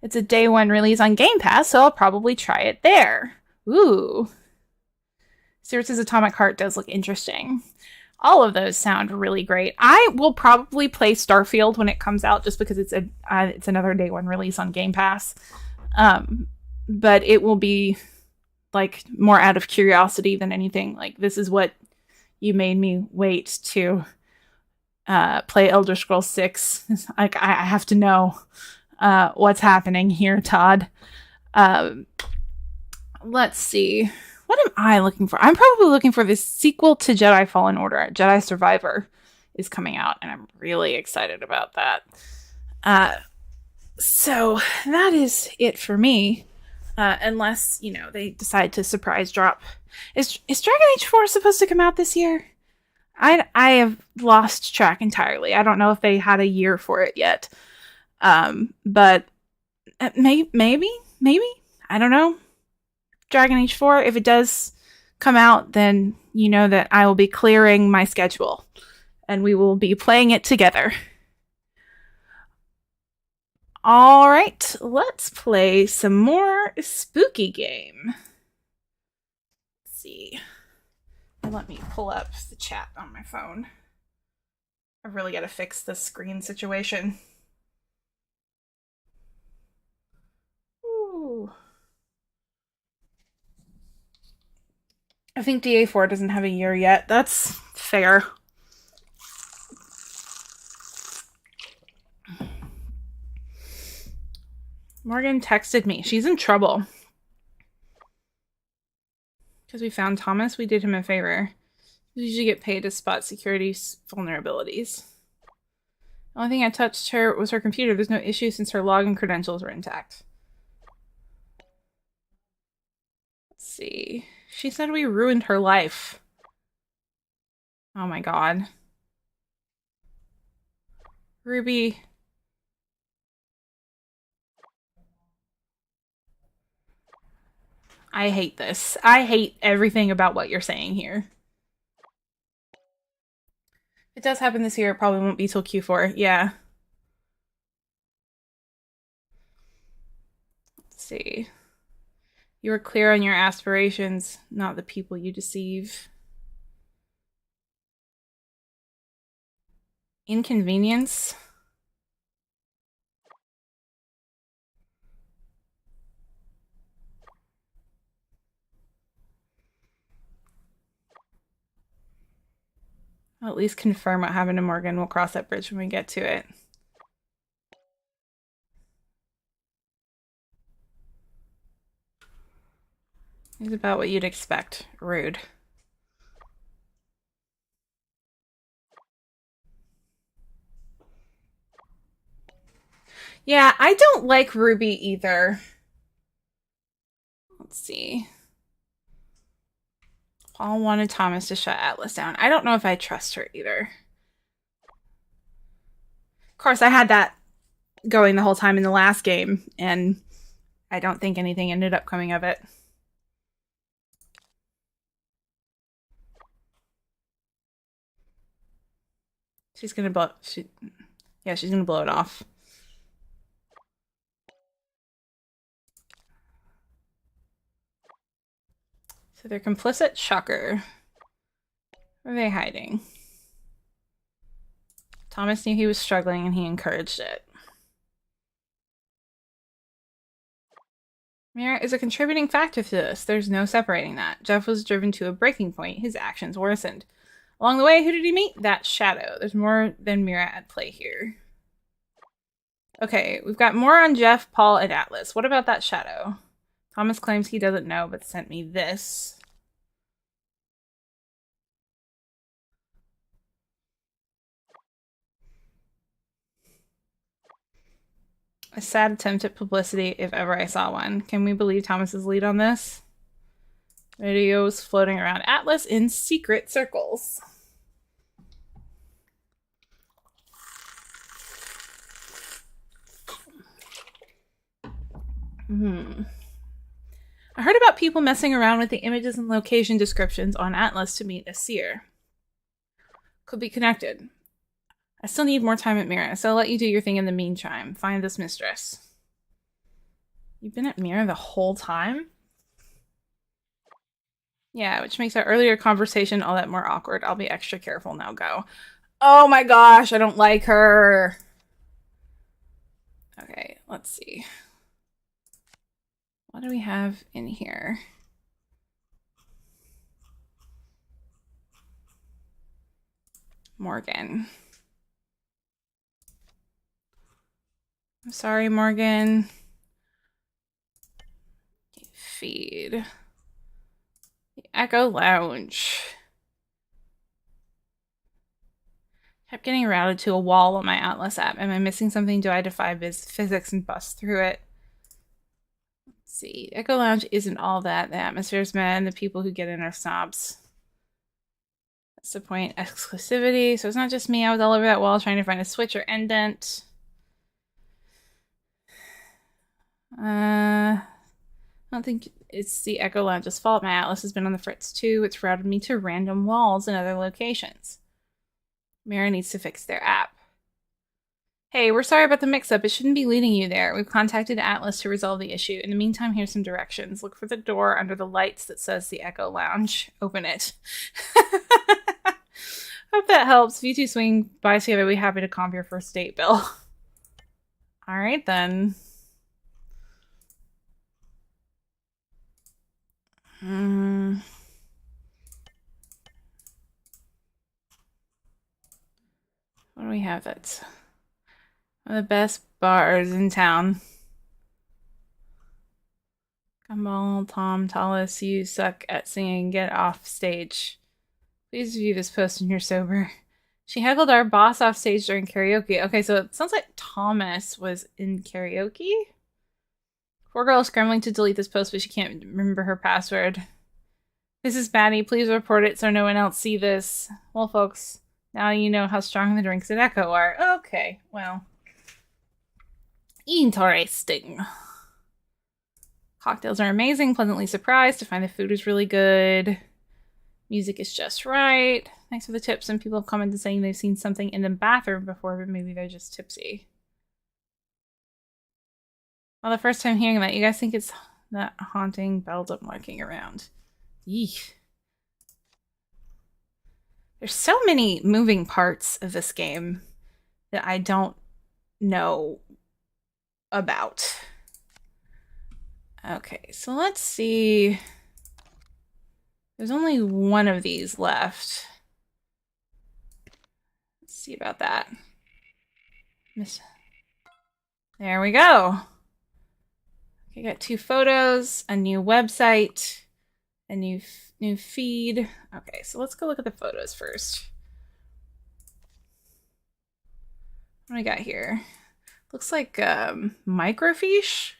It's a day one release on Game Pass, so I'll probably try it there. Ooh. Stuart Atomic Heart does look interesting. All of those sound really great. I will probably play Starfield when it comes out, just because it's another day one release on Game Pass. But it will be like more out of curiosity than anything. Like, this is what you made me wait to play Elder Scrolls 6. Like, I have to know what's happening here, Todd. Let's see. What am I looking for? I'm probably looking for this sequel to Jedi Fallen Order. Jedi Survivor is coming out, and I'm really excited about that. So that is it for me. Unless, they decide to surprise drop. Is Dragon Age 4 supposed to come out this year? I have lost track entirely. I don't know if they had a year for it yet. But maybe? I don't know. Dragon Age 4, if it does come out, then you know that I will be clearing my schedule and we will be playing it together. All right, let's play some more spooky game. Let's see. Let me pull up the chat on my phone. I've really got to fix the screen situation. Ooh. I think DA4 doesn't have a year yet. That's fair. Morgan texted me. She's in trouble. Because we found Thomas, we did him a favor. We usually get paid to spot security vulnerabilities. The only thing I touched her was her computer. There's no issue since her login credentials were intact. Let's see. She said we ruined her life. Oh my god. Ruby. I hate this. I hate everything about what you're saying here. If it does happen this year, it probably won't be till Q4. Yeah. Let's see. You are clear on your aspirations, not the people you deceive. Inconvenience. I'll at least confirm what happened to Morgan. We'll cross that bridge when we get to it. It's about what you'd expect. Rude. Yeah, I don't like Ruby either. Let's see. Paul wanted Thomas to shut Atlas down. I don't know if I trust her either. Of course, I had that going the whole time in the last game, and I don't think anything ended up coming of it. She's gonna blow. She's gonna blow it off. So they're complicit. Shocker. Where are they hiding? Thomas knew he was struggling, and he encouraged it. Mira is a contributing factor to this. There's no separating that. Jeff was driven to a breaking point. His actions worsened. Along the way, who did he meet? That Shadow. There's more than Mira at play here. Okay, we've got more on Jeff, Paul, and Atlas. What about that Shadow? Thomas claims he doesn't know, but sent me this. A sad attempt at publicity, if ever I saw one. Can we believe Thomas's lead on this? Videos floating around Atlas in secret circles. I heard about people messing around with the images and location descriptions on Atlas to meet a seer. Could be connected. I still need more time at Mira, so I'll let you do your thing in the meantime. Find this mistress. You've been at Mira the whole time? Yeah, which makes our earlier conversation all that more awkward. I'll be extra careful now. Go. Oh my gosh, I don't like her. Okay, let's see. What do we have in here? Morgan. I'm sorry, Morgan. Feed. The Echo Lounge. Kept getting routed to a wall on my Atlas app. Am I missing something? Do I defy physics and bust through it? Let's see. Echo Lounge isn't all that. The atmosphere's mad and the people who get in are snobs. That's the point. Exclusivity. So it's not just me. I was all over that wall trying to find a switch or indent. I don't think it's the Echo Lounge's fault. My Atlas has been on the fritz too. It's routed me to random walls in other locations. Mira needs to fix their app. Hey, we're sorry about the mix-up. It shouldn't be leading you there. We've contacted Atlas to resolve the issue. In the meantime, here's some directions. Look for the door under the lights that says the Echo Lounge. Open it. Hope that helps. If you two swing by together, we'll be happy to comp your first date bill. All right, then. What do we have that's one of the best bars in town? Gumball, Tom, Tallis, you suck at singing. Get off stage. Please view this post when you're sober. She heckled our boss off stage during karaoke. Okay, so it sounds like Thomas was in karaoke. Poor girl is scrambling to delete this post, but she can't remember her password. This is Batty. Please report it so no one else see this. Well, folks, now you know how strong the drinks at Echo are. Okay, well. Interesting. Cocktails are amazing. Pleasantly surprised to find the food is really good. Music is just right. Thanks for the tips. Some people have commented saying they've seen something in the bathroom before, but maybe they're just tipsy. Well, the first time hearing that, you guys think it's that haunting bells up lurking around. Eek. There's so many moving parts of this game that I don't know about. Okay, so let's see. There's only one of these left. Let's see about that. There we go. Okay, got 2 photos, a new website, a new feed. Okay, so let's go look at the photos first. What do we got here? Looks like microfiche.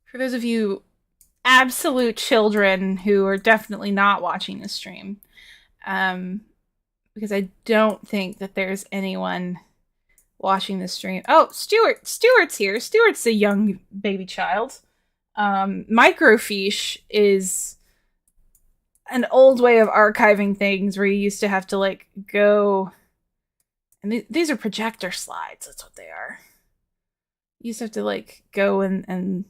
For those of you absolute children who are definitely not watching the stream, because I don't think that there's anyone watching the stream. Oh, Stuart's here. Stuart's a young baby child. Microfiche is an old way of archiving things where you used to have to like go, and these are projector slides. That's what they are. You used to have to like go and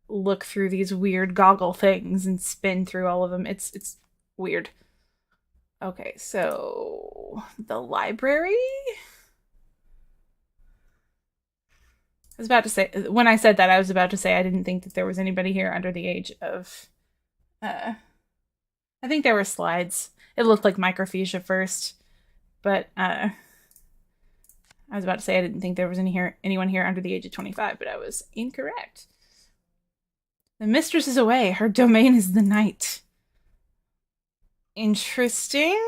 look through these weird goggle things and spin through all of them. It's weird. Okay, so the library. I was about to say, when I said that, I was about to say I didn't think that there was anybody here under the age of, I think there were slides. It looked like microfiche at first, but I I was about to say I didn't think there was anyone here under the age of 25, but I was incorrect. The mistress is away. Her domain is the night. Interesting.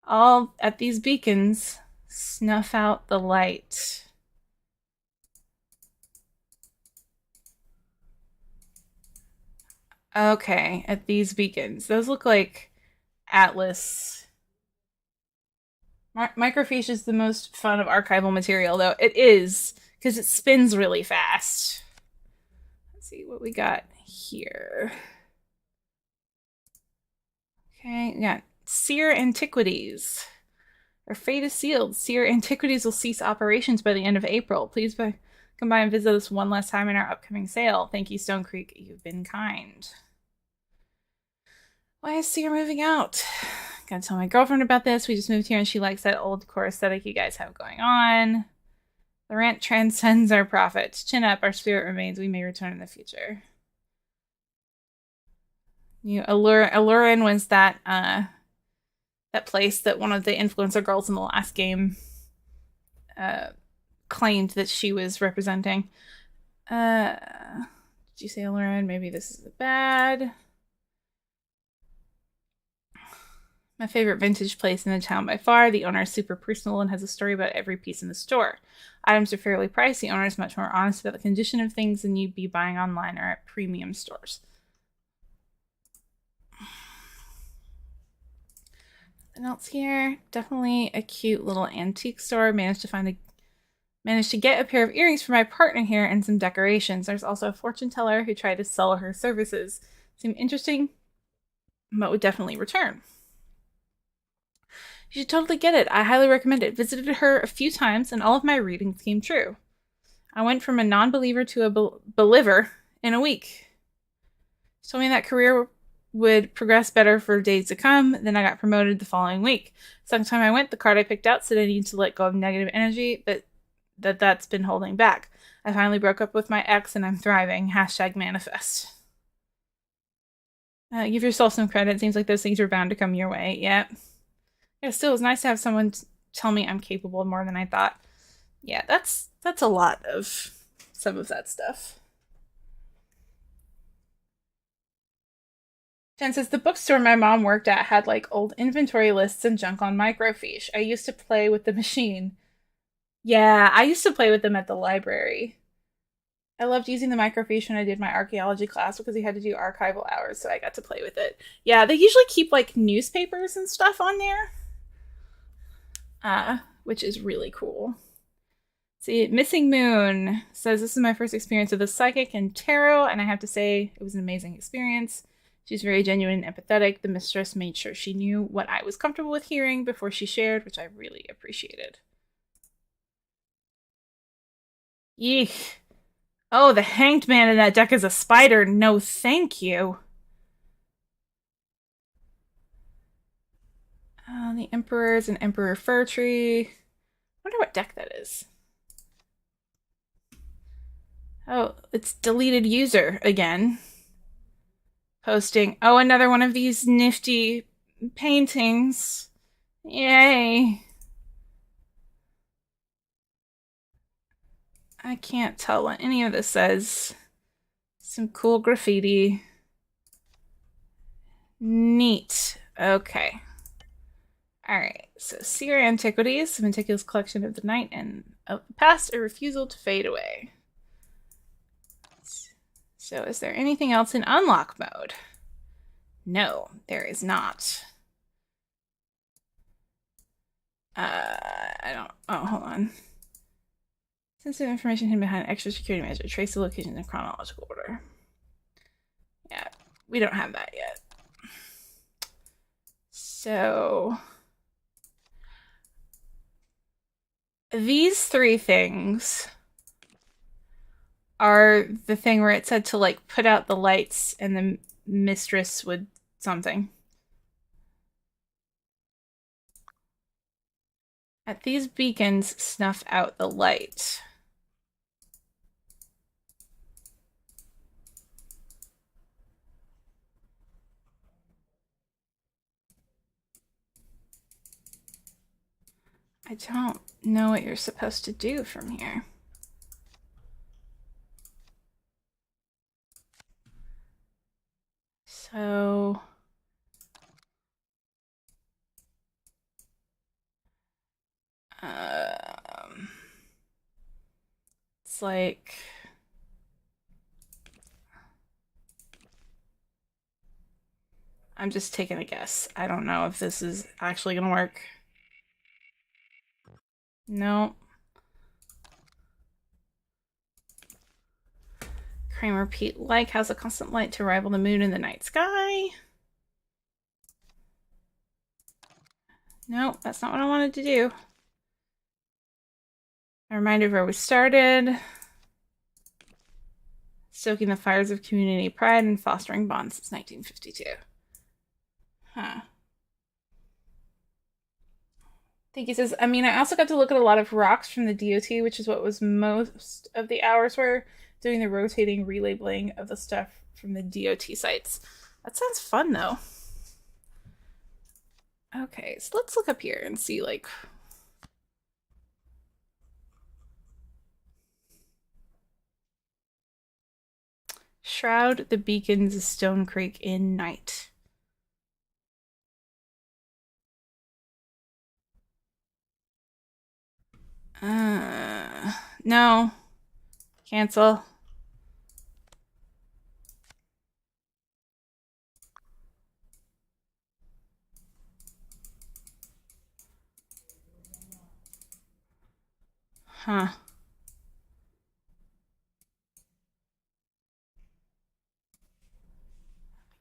All at these beacons, snuff out the light. Okay, at these beacons. Those look like Atlas. Microfiche is the most fun of archival material, though. It is, because it spins really fast. Let's see what we got here. Okay, we got Seer Antiquities. Our fate is sealed. Seer Antiquities will cease operations by the end of April. Please come by and visit us one last time in our upcoming sale. Thank you, Stone Creek. You've been kind. Why is Seer moving out? Gotta tell my girlfriend about this. We just moved here and she likes that old core aesthetic you guys have going on. The rant transcends our profits. Chin up, our spirit remains. We may return in the future. Allurin was that place that one of the influencer girls in the last game claimed that she was representing. Did you say Allurin? Maybe this is bad. My favorite vintage place in the town by far. The owner is super personal and has a story about every piece in the store. Items are fairly priced. The owner is much more honest about the condition of things than you'd be buying online or at premium stores. Nothing else here. Definitely a cute little antique store. Managed to get a pair of earrings for my partner here and some decorations. There's also a fortune teller who tried to sell her services. Seemed interesting, but would definitely return. You should totally get it. I highly recommend it. Visited her a few times and all of my readings came true. I went from a non-believer to a believer in a week. She told me that career would progress better for days to come. Then I got promoted the following week. Second time I went, the card I picked out said I need to let go of negative energy that's been holding back. I finally broke up with my ex and I'm thriving. #manifest. Give yourself some credit. Seems like those things are bound to come your way. Yeah. Yeah, still, it was nice to have someone tell me I'm capable of more than I thought. Yeah, that's a lot of some of that stuff. Jen says, the bookstore my mom worked at had like old inventory lists and junk on microfiche. I used to play with the machine. Yeah, I used to play with them at the library. I loved using the microfiche when I did my archaeology class because we had to do archival hours, so I got to play with it. Yeah, they usually keep like newspapers and stuff on there. Which is really cool. See, Missing Moon says, this is my first experience with a psychic and tarot, and I have to say it was an amazing experience. She's very genuine and empathetic. The mistress made sure she knew what I was comfortable with hearing before she shared, which I really appreciated. Yeesh. Oh, the hanged man in that deck is a spider. No, thank you. The Emperor is an Emperor Fir Tree. I wonder what deck that is. Oh, it's deleted user again. Posting. Oh, another one of these nifty paintings. Yay. I can't tell what any of this says. Some cool graffiti. Neat. Okay. Alright, so Seer Antiquities, a meticulous collection of the night and of the past, a refusal to fade away. So is there anything else in unlock mode? No, there is not. Hold on. Sensitive information hidden behind extra security measure. Trace the location in chronological order. Yeah, we don't have that yet. So these three things are the thing where it said to like put out the lights and the mistress would something. At these beacons, snuff out the light. I don't know what you're supposed to do from here. So... it's like... I'm just taking a guess. I don't know if this is actually gonna work. No. Kramer Pete like has a constant light to rival the moon in the night sky. No, that's not what I wanted to do. A reminder of where we started. Stoking the fires of community pride and fostering bonds since 1952. Huh. Thank you, says, I mean, I also got to look at a lot of rocks from the DOT, which is what was most of the hours were, doing the rotating relabeling of the stuff from the DOT sites. That sounds fun, though. Okay, so let's look up here and see, like... Shroud the beacons of Stone Creek in night. No. Cancel. Huh.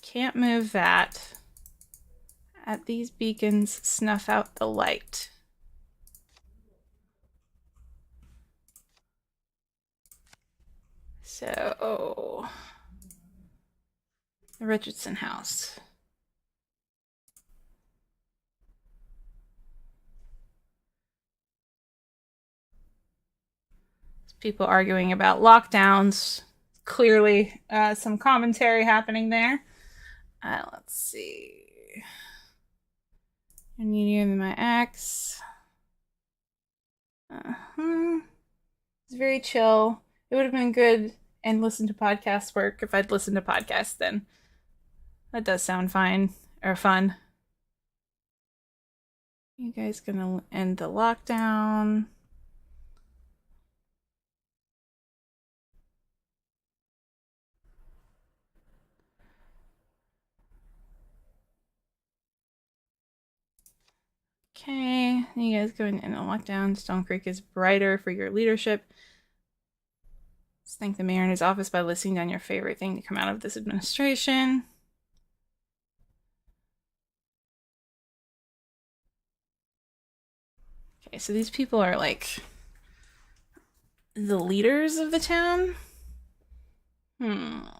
Can't move that. At these beacons, snuff out the light. So, the Richardson house. People arguing about lockdowns. Clearly, some commentary happening there. Let's see. You're needier than my ex. It's very chill. It would have been good and listen to podcasts work if I'd listened to podcasts then. That does sound fine. Or fun. You guys gonna end the lockdown? Okay, you guys going in a lockdown. Stone Creek is brighter for your leadership. Let's thank the mayor in his office by listing down your favorite thing to come out of this administration. Okay, so these people are like the leaders of the town. Oh!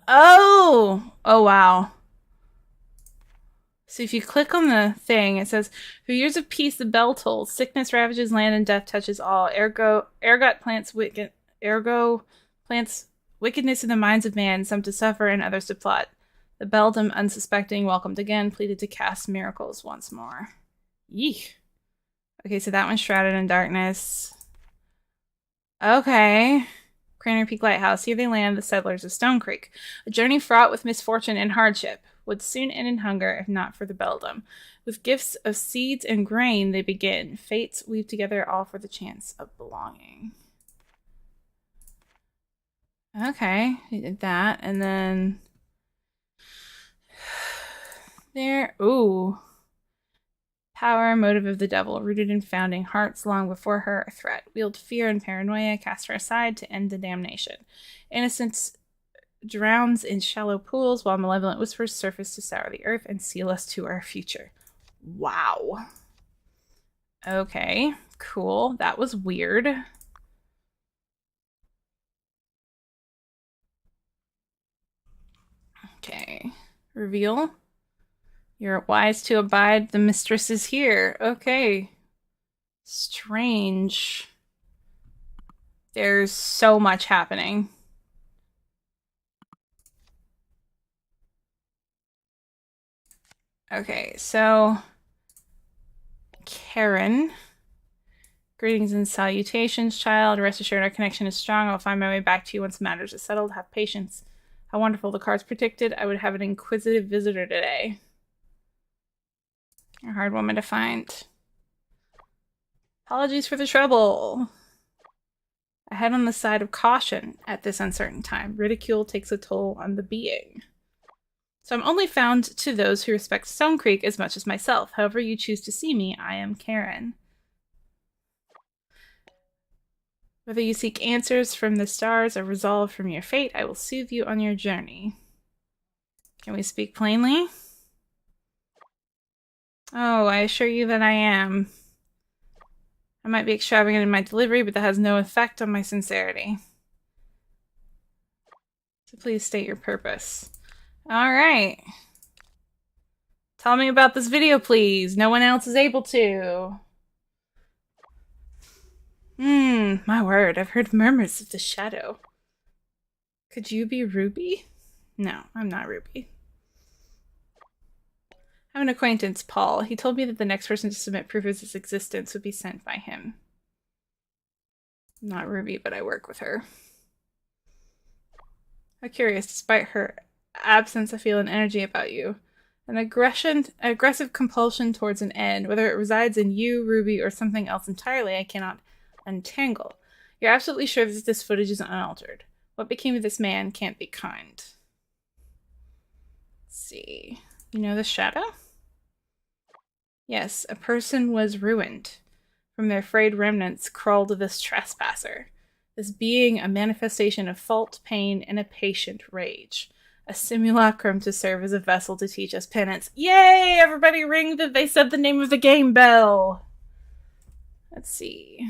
Oh! Oh, wow. So if you click on the thing, it says, for years of peace, the bell tolls. Sickness ravages land and death touches all. Ergot plants wickedness in the minds of man, some to suffer and others to plot. The beldam, unsuspecting, welcomed again, pleaded to cast miracles once more. Yeek. Okay, so that one's shrouded in darkness. Okay. Craner Peak Lighthouse. Here they land, the settlers of Stone Creek. A journey fraught with misfortune and hardship would soon end in hunger if not for the beldam. With gifts of seeds and grain, they begin. Fates weave together all for the chance of belonging. Okay, we did that, and then there. Ooh. Power, motive of the devil, rooted in founding hearts long before her, a threat. Wield fear and paranoia, cast her aside to end the damnation. Innocence drowns in shallow pools, while malevolent whispers surface to sour the earth and seal us to our future. Wow. Okay, cool. That was weird. Okay. Reveal. You're wise to abide. The mistress is here. Okay. Strange. There's so much happening. Okay, so Karen. Greetings and salutations, child. Rest assured our connection is strong. I'll find my way back to you once matters are settled. Have patience. How wonderful. The cards predicted I would have an inquisitive visitor today. You're a hard woman to find. Apologies for the trouble. I head on the side of caution at this uncertain time. Ridicule takes a toll on the being. So I'm only found to those who respect Stone Creek as much as myself. However you choose to see me, I am Karen. Whether you seek answers from the stars or resolve from your fate, I will soothe you on your journey. Can we speak plainly? Oh, I assure you that I am. I might be extravagant in my delivery, but that has no effect on my sincerity. So please state your purpose. Alright. Tell me about this video, please. No one else is able to. My word, I've heard murmurs of the shadow. Could you be Ruby? No, I'm not Ruby. I have an acquaintance, Paul. He told me that the next person to submit proof of his existence would be sent by him. I'm not Ruby, but I work with her. How curious, despite her absence, I feel an energy about you. An aggressive compulsion towards an end. Whether it resides in you, Ruby, or something else entirely, I cannot untangle. You're absolutely sure that this footage is unaltered. What became of this man can't be kind. Let's see. You know the shadow? Yes, a person was ruined. From their frayed remnants crawled this trespasser. This being a manifestation of fault, pain, and a patient rage. A simulacrum to serve as a vessel to teach us penance. Yay! Everybody ring the they said the name of the game bell! Let's see.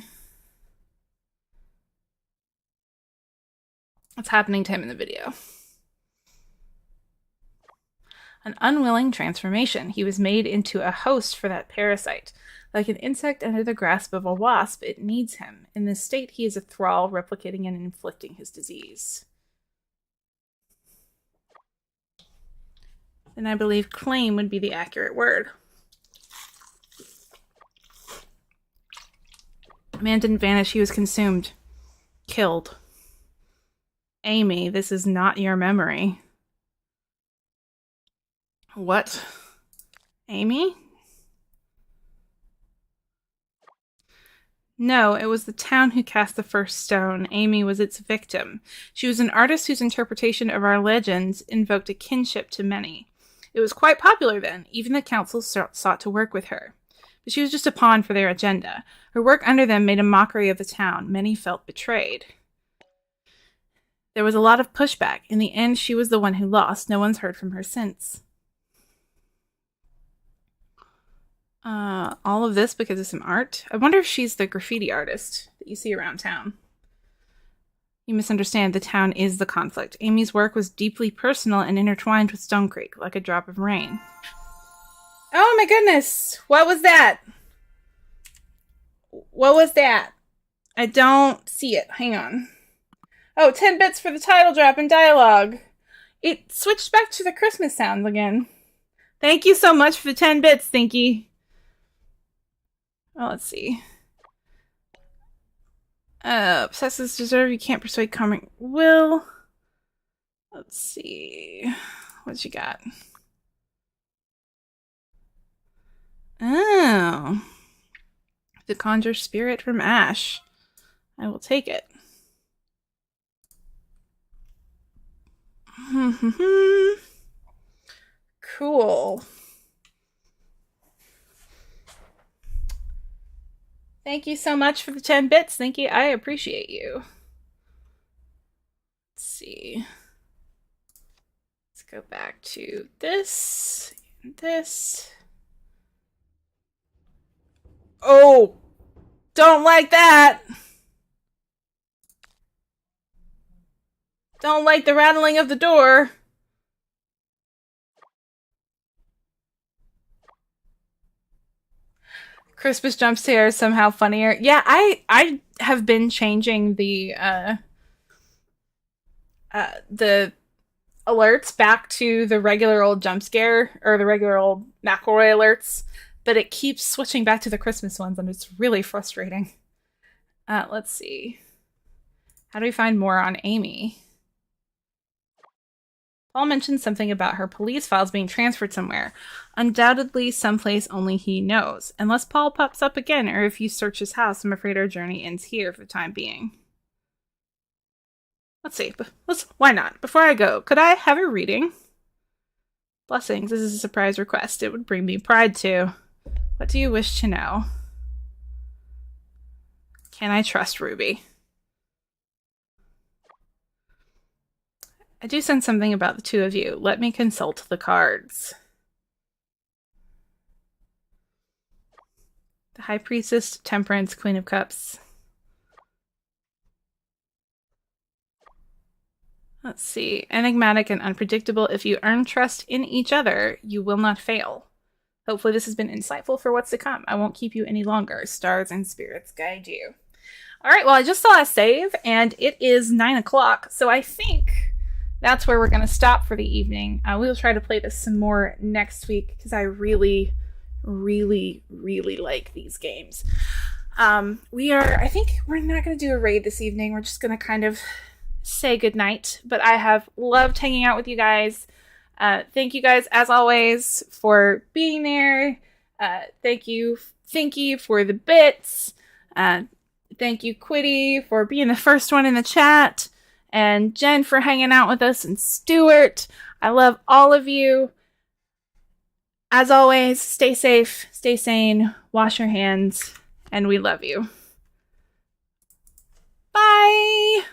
What's happening to him in the video? An unwilling transformation. He was made into a host for that parasite. Like an insect under the grasp of a wasp, it needs him. In this state, he is a thrall, replicating and inflicting his disease. And I believe claim would be the accurate word. The man didn't vanish, he was consumed. Killed. Amy, this is not your memory. What? Amy? No, it was the town who cast the first stone. Amy was its victim. She was an artist whose interpretation of our legends invoked a kinship to many. It was quite popular then. Even the council sought to work with her. But she was just a pawn for their agenda. Her work under them made a mockery of the town. Many felt betrayed. There was a lot of pushback. In the end, she was the one who lost. No one's heard from her since. All of this because of some art. I wonder if she's the graffiti artist that you see around town. You misunderstand. The town is the conflict. Amy's work was deeply personal and intertwined with Stone Creek, like a drop of rain. Oh my goodness! What was that? What was that? I don't see it. Hang on. Oh, 10 bits for the title drop and dialogue. It switched back to the Christmas sounds again. Thank you so much for the 10 bits, Stinky. Oh, let's see. Possesses deserve, you can't persuade coming will. Let's see. What you got? Oh. To conjure spirit from ash. I will take it. Cool. Thank you so much for the 10 bits, Thinky. I appreciate you. Let's see. Let's go back to this and this. Oh! Don't like that! Don't like the rattling of the door. Christmas jump scare is somehow funnier. Yeah, I have been changing the alerts back to the regular old jump scare or the regular old McElroy alerts, but it keeps switching back to the Christmas ones, and it's really frustrating. Let's see. How do we find more on Amy? Paul mentioned something about her police files being transferred somewhere. Undoubtedly someplace only he knows. Unless Paul pops up again, or if you search his house, I'm afraid our journey ends here for the time being. Let's see. Why not? Before I go, could I have a reading? Blessings, this is a surprise request. It would bring me pride too. What do you wish to know? Can I trust Ruby? I do sense something about the two of you. Let me consult the cards. The High Priestess, Temperance, Queen of Cups. Let's see. Enigmatic and unpredictable. If you earn trust in each other, you will not fail. Hopefully this has been insightful for what's to come. I won't keep you any longer. Stars and spirits guide you. All right, well, I just saw a save, and it is 9 o'clock, so I think that's where we're going to stop for the evening. We'll try to play this some more next week, because I really, really, really like these games. I think we're not going to do a raid this evening. We're just going to kind of say goodnight, but I have loved hanging out with you guys. Thank you guys, as always, for being there. Thank you, Finky, for the bits. Thank you, Quiddy, for being the first one in the chat. And Jen for hanging out with us, and Stuart. I love all of you. As always, stay safe, stay sane, wash your hands, and we love you. Bye!